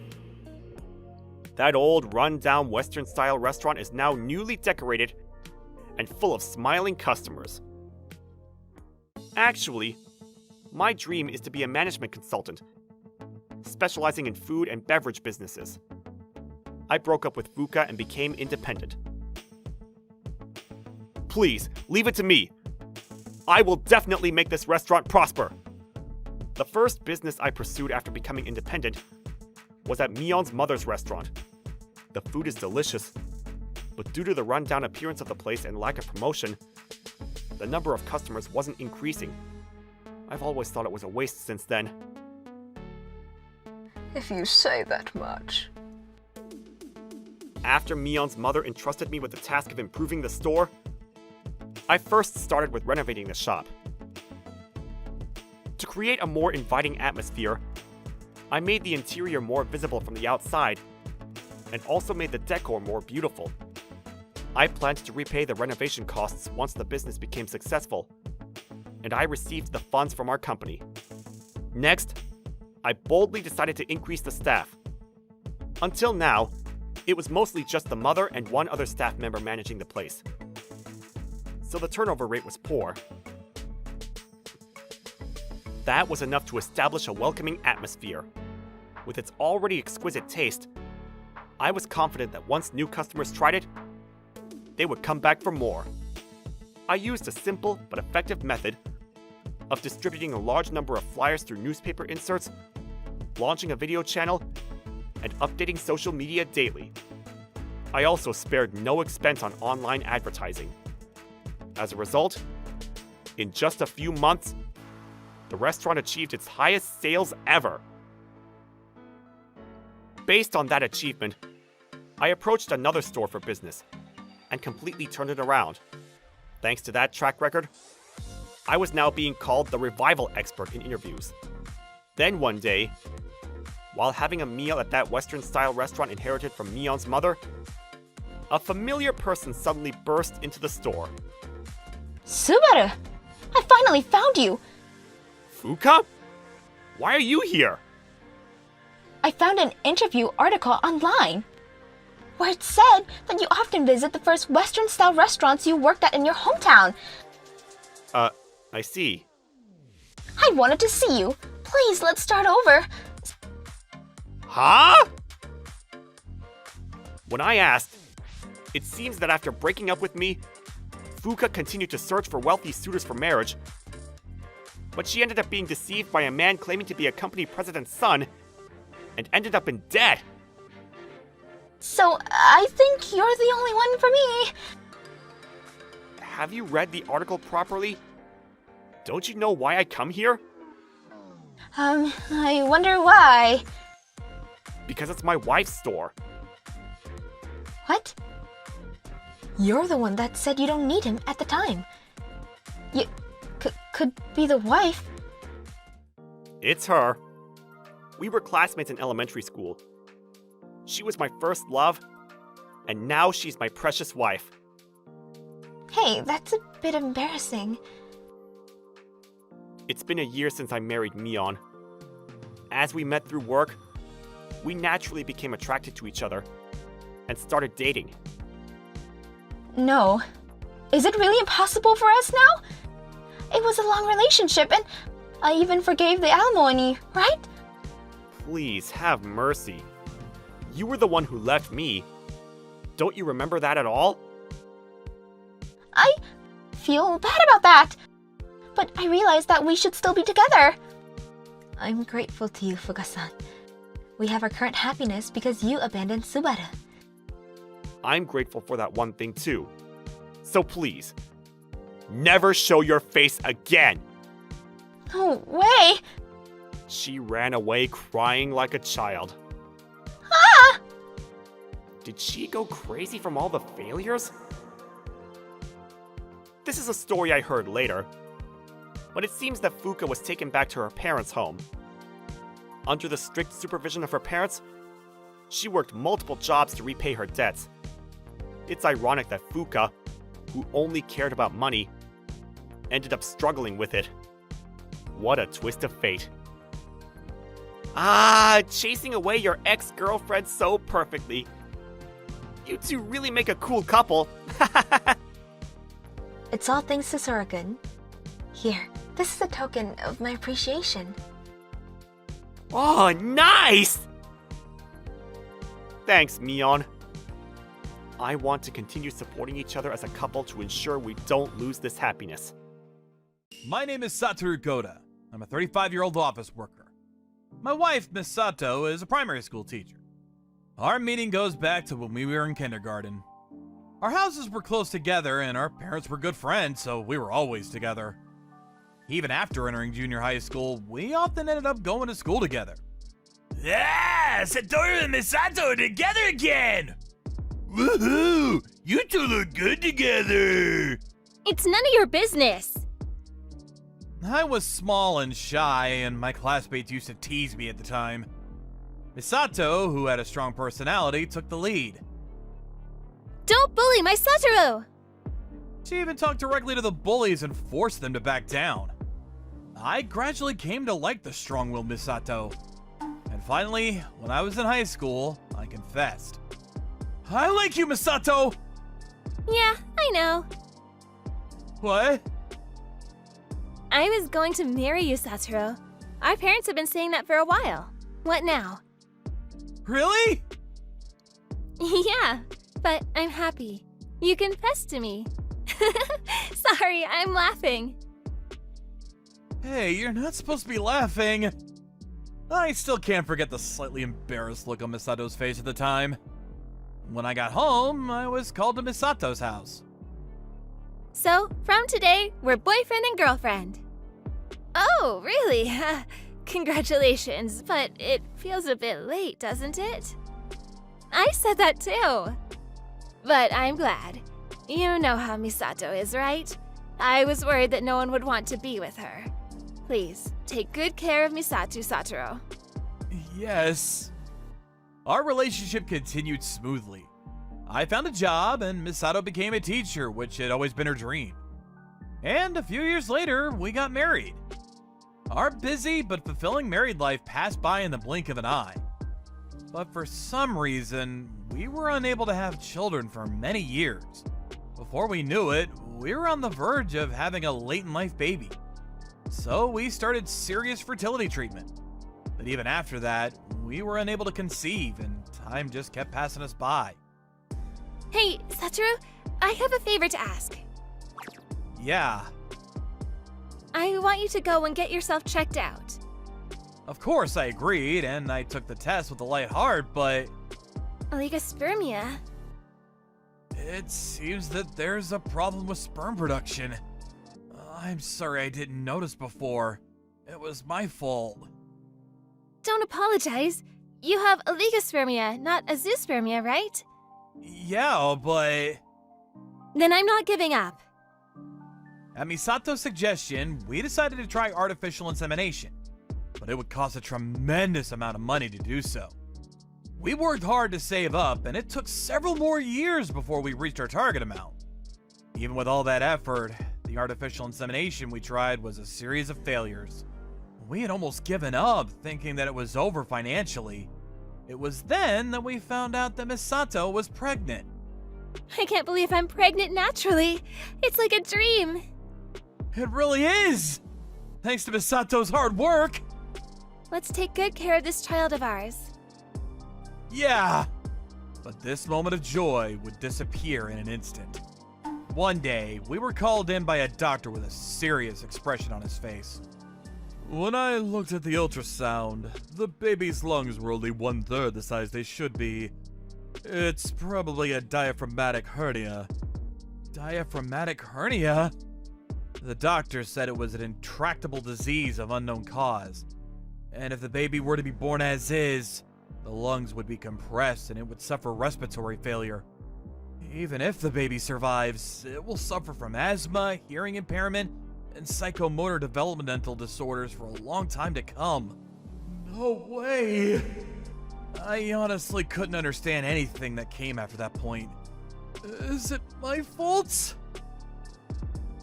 That old, run-down Western-style restaurant is now newly decorated and full of smiling customers. Actually, my dream is to be a management consultant, specializing in food and beverage businesses. I broke up with Fuka and became independent. Please, leave it to me. I will definitely make this restaurant prosper. The first business I pursued after becoming independent was at Mion's mother's restaurant. The food is delicious, but due to the rundown appearance of the place and lack of promotion, the number of customers wasn't increasing. I've always thought it was a waste since then. If you say that much. After Mion's mother entrusted me with the task of improving the store, I first started with renovating the shop. To create a more inviting atmosphere, I made the interior more visible from the outside, and also made the decor more beautiful. I planned to repay the renovation costs once the business became successful, and I received the funds from our company. Next, I boldly decided to increase the staff. Until now, it was mostly just the mother and one other staff member managing the place, so the turnover rate was poor. That was enough to establish a welcoming atmosphere. With its already exquisite taste, I was confident that once new customers tried it, they would come back for more. I used a simple but effective method of distributing a large number of flyers through newspaper inserts, launching a video channel, and updating social media daily. I also spared no expense on online advertising. As a result, in just a few months, the restaurant achieved its highest sales ever. Based on that achievement, I approached another store for business and completely turned it around. Thanks to that track record, I was now being called the revival expert in interviews. Then one day, while having a meal at that Western-style restaurant inherited from Mion's mother, a familiar person suddenly burst into the store. Subaru! I finally found you! Fuka? Why are you here? I found an interview article online where it said that you often visit the first Western-style restaurants you worked at in your hometown. I see. I wanted to see you. Please, let's start over. Huh? When I asked, it seems that after breaking up with me, Fuka continued to search for wealthy suitors for marriage, but she ended up being deceived by a man claiming to be a company president's son and ended up in debt. So, I think you're the only one for me. Have you read the article properly? Don't you know why I come here? I wonder why. Because it's my wife's store. What? You're the one that said you don't need him at the time. You could be the wife. It's her. We were classmates in elementary school. She was my first love, and now she's my precious wife. Hey, that's a bit embarrassing. It's been a year since I married Mion. As we met through work, we naturally became attracted to each other and started dating. No. Is it really impossible for us now? It was a long relationship, and I even forgave the alimony, right? please, have mercy. You were the one who left me. Don't you remember that at all? I feel bad about that. But I realized that we should still be together. I'm grateful to you, Fuga-san. We have our current happiness because you abandoned Subaru. I'm grateful for that one thing too. So please, never show your face again. No way! She ran away crying like a child. Ah! Did she go crazy from all the failures? This is a story I heard later, but it seems that Fuka was taken back to her parents' home. Under the strict supervision of her parents, she worked multiple jobs to repay her debts. It's ironic that Fuka, who only cared about money, ended up struggling with it. What a twist of fate. Ah, chasing away your ex-girlfriend so perfectly. You two really make a cool couple. It's all thanks to Sora-kun. Here, this is a token of my appreciation. Oh, nice! Thanks, Mion. I want to continue supporting each other as a couple to ensure we don't lose this happiness. My name is Satoru Koda. I'm a 35-year-old office worker. My wife, Miss Sato, is a primary school teacher. Our meeting goes back to when we were in kindergarten. Our houses were close together and our parents were good friends, so we were always together. Even after entering junior high school, we often ended up going to school together. Yeah, Satoru and Misato are together again! Woohoo! You two look good together! It's none of your business. I was small and shy, and my classmates used to tease me at the time. Misato, who had a strong personality, took the lead. Don't bully my Satoru! She even talked directly to the bullies and forced them to back down. I gradually came to like the strong-willed Misato. And finally, when I was in high school, I confessed. I like you, Misato! Yeah, I know. What? I was going to marry you, Satoru. Our parents have been saying that for a while. What now? Really? Yeah, but I'm happy. You confessed to me. Sorry, I'm laughing. Hey, you're not supposed to be laughing. I still can't forget the slightly embarrassed look on Misato's face at the time. When I got home, I was called to Misato's house. So, from today, we're boyfriend and girlfriend. Oh, really? Congratulations, but it feels a bit late, doesn't it? I said that too. But I'm glad. You know how Misato is, right? I was worried that no one would want to be with her. Please, take good care of Misato, Satoru. Yes. Our relationship continued smoothly. I found a job, and Misato became a teacher, which had always been her dream. And a few years later, we got married. Our busy but fulfilling married life passed by in the blink of an eye. But for some reason, we were unable to have children for many years. Before we knew it, we were on the verge of having a late-in-life baby. So we started serious fertility treatment. But even after that, we were unable to conceive, and time just kept passing us by. Hey, Satoru, I have a favor to ask. Yeah, I want you to go and get yourself checked out. of course I agreed, and I took the test with a light heart, but Oligospermia? it seems that there's a problem with sperm production. I'm sorry I didn't notice before. It was my fault. Don't apologize. You have oligospermia, not azoospermia, right? Yeah, but Then I'm not giving up. at Misato's suggestion, we decided to try artificial insemination, but it would cost a tremendous amount of money to do so. We worked hard to save up, and it took several more years before we reached our target amount. Even with all that effort, the artificial insemination we tried was a series of failures. We had almost given up, thinking that it was over financially. It was then that we found out that Misato was pregnant. I can't believe I'm pregnant naturally. It's like a dream. It really is! Thanks to Misato's hard work! Let's take good care of this child of ours. Yeah! But this moment of joy would disappear in an instant. One day, we were called in by a doctor with a serious expression on his face. When I looked at the ultrasound, the baby's lungs were only 1/3 the size they should be. It's probably a diaphragmatic hernia. Diaphragmatic hernia? The doctor said it was an intractable disease of unknown cause. And if the baby were to be born as is, the lungs would be compressed and it would suffer respiratory failure. Even if the baby survives, it will suffer from asthma, hearing impairment, and psychomotor developmental disorders for a long time to come. No way! I honestly couldn't understand anything that came after that point. Is it my fault?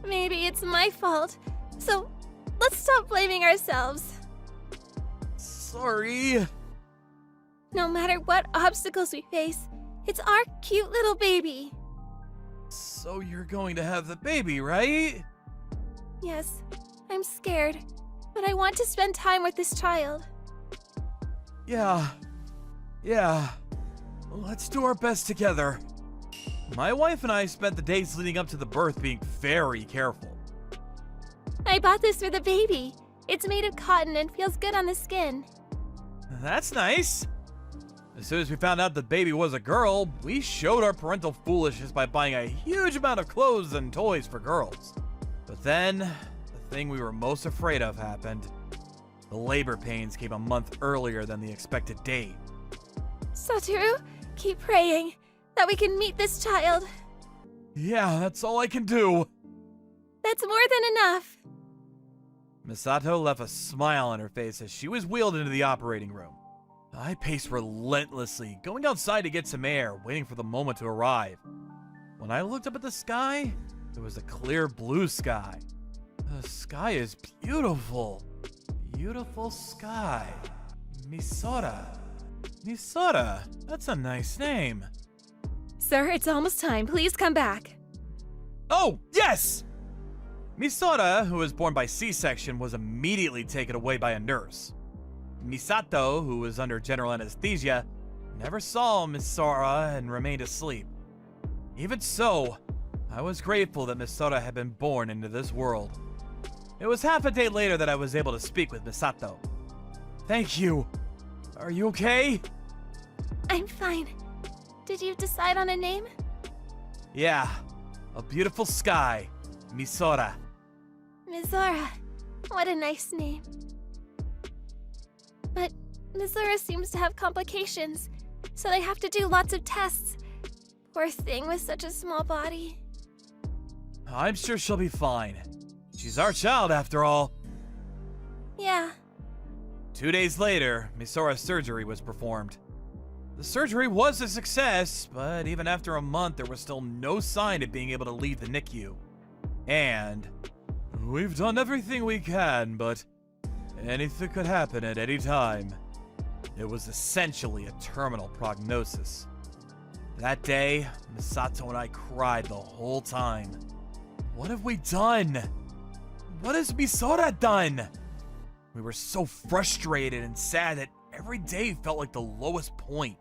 Maybe it's my fault. So, let's stop blaming ourselves. Sorry. No matter what obstacles we face, it's our cute little baby. So you're going to have the baby, right? Yes, I'm scared, but I want to spend time with this child. Yeah. Let's do our best together. My wife and I spent the days leading up to the birth being very careful. I bought this for the baby. It's made of cotton and feels good on the skin. That's nice. As soon as we found out the baby was a girl, we showed our parental foolishness by buying a huge amount of clothes and toys for girls. But then, the thing we were most afraid of happened. The labor pains came a month earlier than the expected date. Satoru, keep praying that we can meet this child. Yeah, that's all I can do. That's more than enough. Misato left a smile on her face as she was wheeled into the operating room. I paced relentlessly, going outside to get some air, waiting for the moment to arrive. When I looked up at the sky, it was a clear blue sky. The sky is beautiful. Beautiful sky. Misora. Misora, that's a nice name. Sir, it's almost time. Please come back. Oh, yes! Misora, who was born by C-section, was immediately taken away by a nurse. Misato, who was under general anesthesia, never saw Misora and remained asleep. Even so, I was grateful that Misora had been born into this world. It was half a day later that I was able to speak with Misato. Thank you. Are you okay? I'm fine. Did you decide on a name? Yeah, a beautiful sky. Misora. Mizora. What a nice name. But Mizora seems to have complications, so they have to do lots of tests. Poor thing with such a small body. I'm sure she'll be fine. She's our child, after all. Yeah. 2 days later, Misora's surgery was performed. The surgery was a success, but even after a month, there was still no sign of being able to leave the NICU. And we've done everything we can, but anything could happen at any time. It was essentially a terminal prognosis. That day, Misato and I cried the whole time. What have we done? What has Misora done? We were so frustrated and sad that every day felt like the lowest point.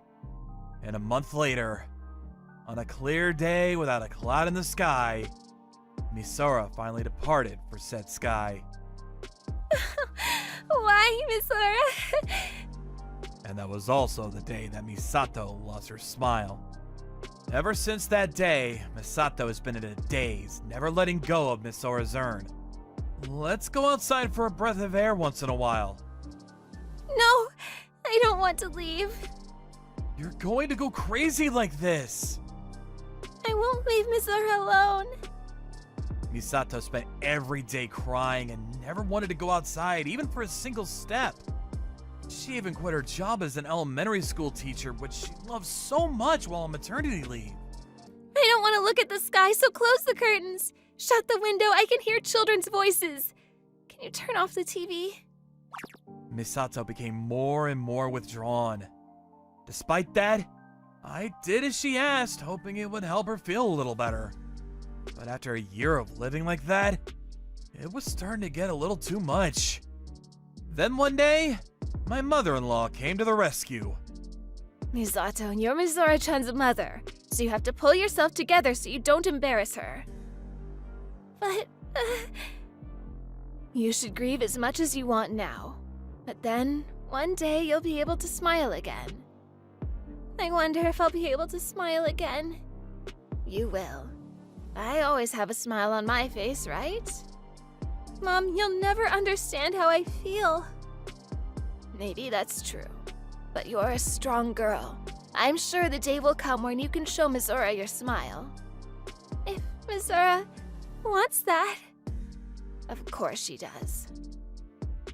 And a month later, on a clear day without a cloud in the sky, Misora finally departed for said sky. Why, Mizora? And that was also the day that Misato lost her smile. Ever since that day, Misato has been in a daze, never letting go of Misora's urn. Let's go outside for a breath of air once in a while. No, I don't want to leave. You're going to go crazy like this. I won't leave Mizora alone. Misato spent every day crying and never wanted to go outside, even for a single step. She even quit her job as an elementary school teacher, which she loves so much while on maternity leave. I don't want to look at the sky, so close the curtains. Shut the window, I can hear children's voices. Can you turn off the TV? Misato became more and more withdrawn. Despite that, I did as she asked, hoping it would help her feel a little better. But after a year of living like that, it was starting to get a little too much. Then one day, my mother-in-law came to the rescue. Misato, you're Mizora-chan's mother, so you have to pull yourself together so you don't embarrass her. But, you should grieve as much as you want now. But then, one day you'll be able to smile again. I wonder if I'll be able to smile again. You will. I always have a smile on my face, right? Mom, you'll never understand how I feel. Maybe that's true. But you're a strong girl. I'm sure the day will come when you can show Mizora your smile. If Mizora wants that. Of course she does.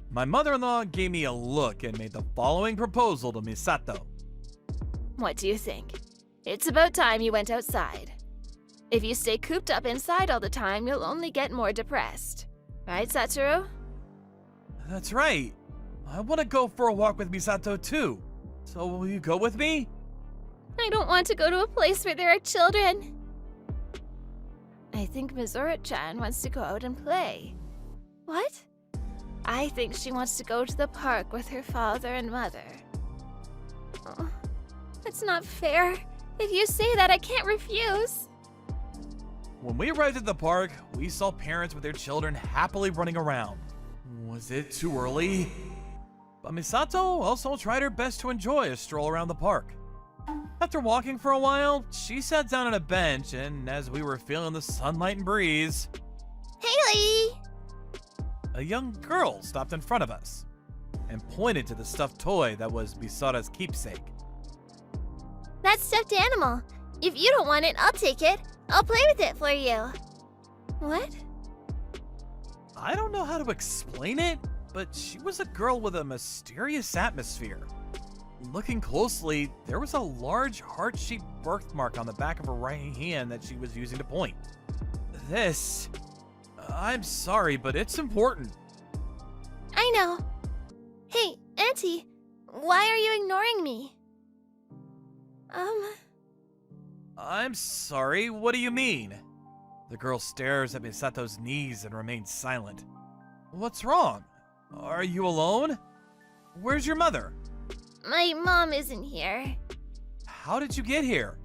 My mother-in-law gave me a look and made the following proposal to Misato. What do you think? It's about time you went outside. If you stay cooped up inside all the time, you'll only get more depressed. Right, Satoru? That's right. I want to go for a walk with Misato too. So will you go with me? I don't want to go to a place where there are children. I think Mizora-chan wants to go out and play. What? I think she wants to go to the park with her father and mother. Oh, that's not fair. If you say that, I can't refuse. When we arrived at the park, we saw parents with their children happily running around. Was it too early? But Misato also tried her best to enjoy a stroll around the park. After walking for a while, she sat down on a bench, and as we were feeling the sunlight and breeze, Haley! a young girl stopped in front of us and pointed to the stuffed toy that was Misara's keepsake. That stuffed animal. If you don't want it, I'll take it. I'll play with it for you. What? I don't know how to explain it, but she was a girl with a mysterious atmosphere. Looking closely, there was a large heart-shaped birthmark on the back of her right hand that she was using to point. This... I'm sorry, but it's important. I know. Hey, Auntie, why are you ignoring me? I'm sorry, what do you mean? The girl stares at Misato's knees and remains silent. What's wrong? Are you alone? Where's your mother? My mom isn't here. How did you get here?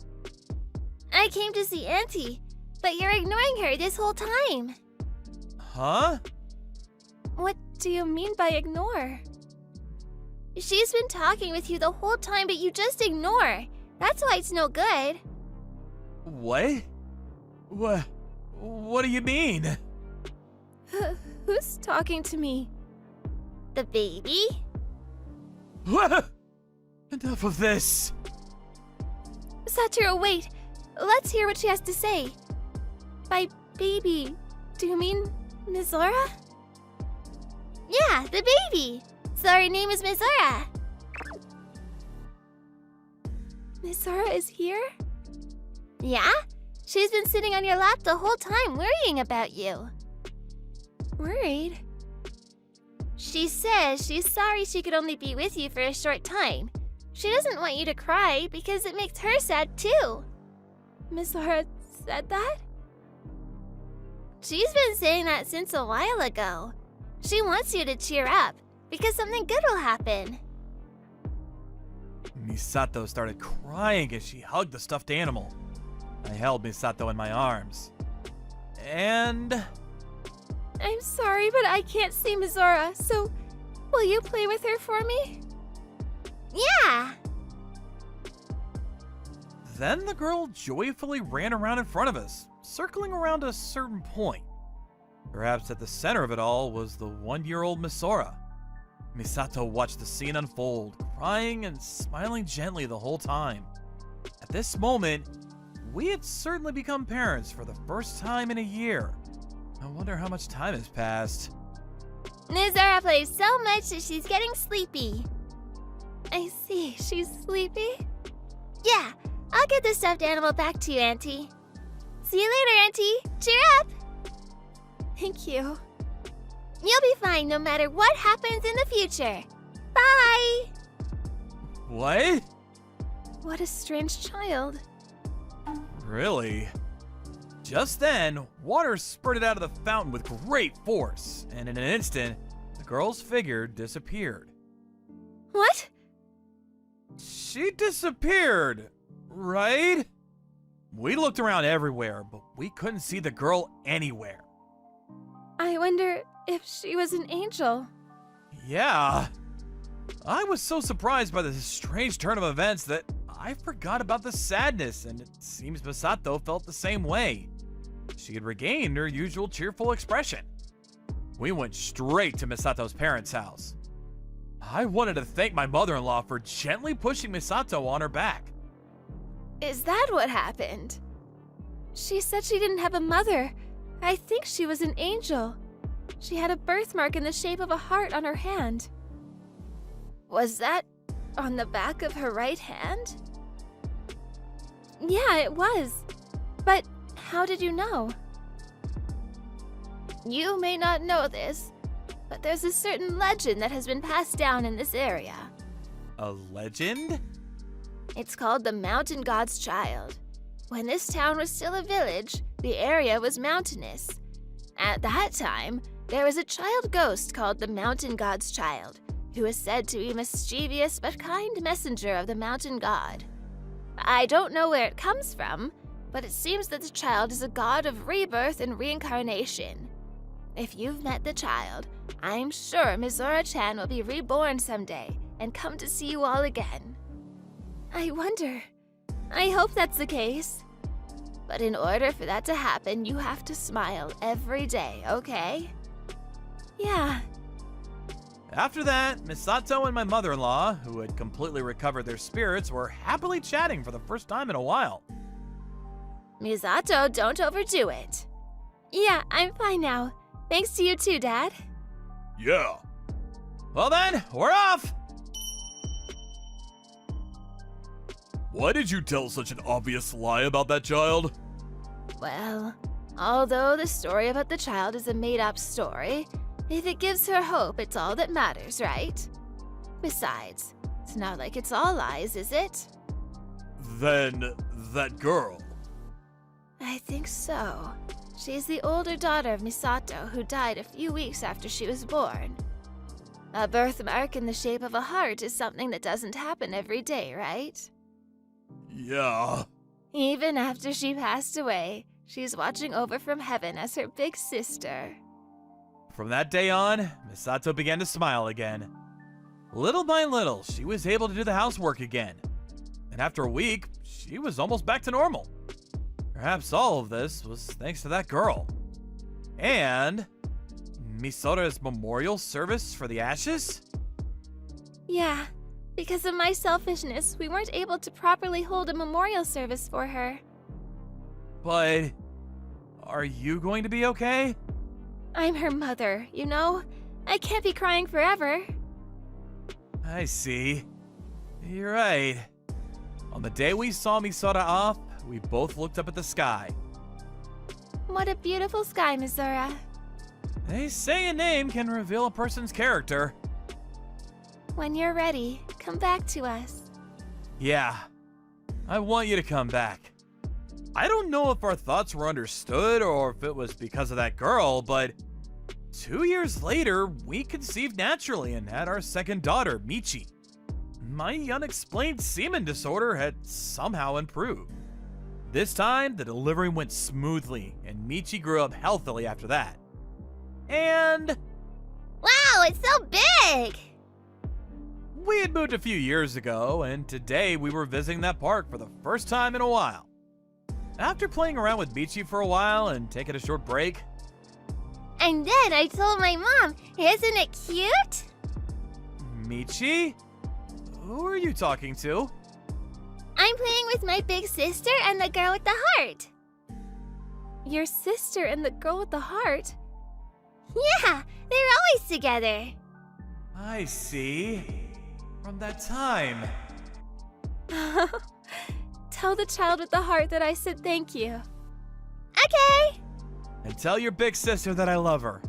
I came to see Auntie, but you're ignoring her this whole time. Huh? What do you mean by ignore? She's been talking with you the whole time, but you just ignore. That's why it's no good. What? What do you mean? Who's talking to me? The baby? What? Enough of this. Satoru, wait. Let's hear what she has to say. By baby, do you mean Mizora? Yeah, the baby. So her name is Mizora. Mizora is here? Yeah? She's been sitting on your lap the whole time worrying about you. Worried? She says she's sorry she could only be with you for a short time. She doesn't want you to cry because it makes her sad too. Mizora said that? She's been saying that since a while ago. She wants you to cheer up because something good will happen. Misato started crying as she hugged the stuffed animal. I held Misato in my arms. And... I'm sorry, but I can't see Mizora, so will you play with her for me? Yeah! Then the girl joyfully ran around in front of us, circling around a certain point. Perhaps at the center of it all was the one-year-old Misora. Misato watched the scene unfold, crying and smiling gently the whole time. At this moment, we had certainly become parents for the first time in a year. I wonder how much time has passed. Mizora plays so much that she's getting sleepy. I see, she's sleepy? Yeah, I'll get the stuffed animal back to you, Auntie. See you later, Auntie. Cheer up! Thank you. You'll be fine no matter what happens in the future. Bye! What? What a strange child. Really? Just then, water spurted out of the fountain with great force, and in an instant, the girl's figure disappeared. What? She disappeared, right? We looked around everywhere, but we couldn't see the girl anywhere. I wonder if she was an angel. Yeah. I was so surprised by this strange turn of events that I forgot about the sadness, and it seems Misato felt the same way. She had regained her usual cheerful expression. We went straight to Misato's parents' house. I wanted to thank my mother-in-law for gently pushing Misato on her back. Is that what happened? She said she didn't have a mother. I think she was an angel. She had a birthmark in the shape of a heart on her hand. Was that on the back of her right hand? Yeah, it was. But how did you know? You may not know this, but there's a certain legend that has been passed down in this area. A legend? It's called the Mountain God's Child. When this town was still a village, the area was mountainous. At that time, there was a child ghost called the Mountain God's Child, who is said to be a mischievous but kind messenger of the Mountain God. I don't know where it comes from, but it seems that the child is a god of rebirth and reincarnation. If you've met the child, I'm sure Mizora-chan will be reborn someday and come to see you all again. I wonder. I hope that's the case. But in order for that to happen, you have to smile every day, okay? Yeah. After that, Misato and my mother-in-law, who had completely recovered their spirits, were happily chatting for the first time in a while. Misato, don't overdo it. Yeah, I'm fine now. Thanks to you too, Dad. Yeah. Well then, we're off! Why did you tell such an obvious lie about that child? Well, although the story about the child is a made-up story, if it gives her hope, it's all that matters, right? Besides, it's not like it's all lies, is it? Then, that girl. I think so. She's the older daughter of Misato, who died a few weeks after she was born. A birthmark in the shape of a heart is something that doesn't happen every day, right? Yeah. Even after she passed away, she's watching over from heaven as her big sister. From that day on, Misato began to smile again. Little by little, she was able to do the housework again. And after a week, she was almost back to normal. Perhaps all of this was thanks to that girl. And Misora's memorial service for the ashes? Yeah, because of my selfishness, we weren't able to properly hold a memorial service for her. But are you going to be okay? I'm her mother, you know? I can't be crying forever. I see. You're right. On the day we saw Misora off, we both looked up at the sky. What a beautiful sky, Mizora. They say a name can reveal a person's character. When you're ready, come back to us. Yeah, I want you to come back. I don't know if our thoughts were understood or if it was because of that girl, but 2 years later, we conceived naturally and had our second daughter, Michi. My unexplained semen disorder had somehow improved. This time, the delivery went smoothly, and Michi grew up healthily after that. And Wow, it's so big! we had moved a few years ago, and today we were visiting that park for the first time in a while. After playing around with Michi for a while and taking a short break, And then I told my mom, isn't it cute? Michi? Who are you talking to? I'm playing with my big sister and the girl with the heart. Your sister and the girl with the heart? Yeah, they're always together. I see. From that time. Tell the child with the heart that I said thank you. Okay. And tell your big sister that I love her.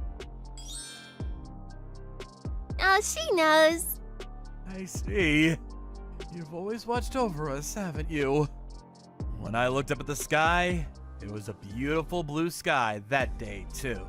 Oh, she knows. I see. You've always watched over us, haven't you? When I looked up at the sky, it was a beautiful blue sky that day, too.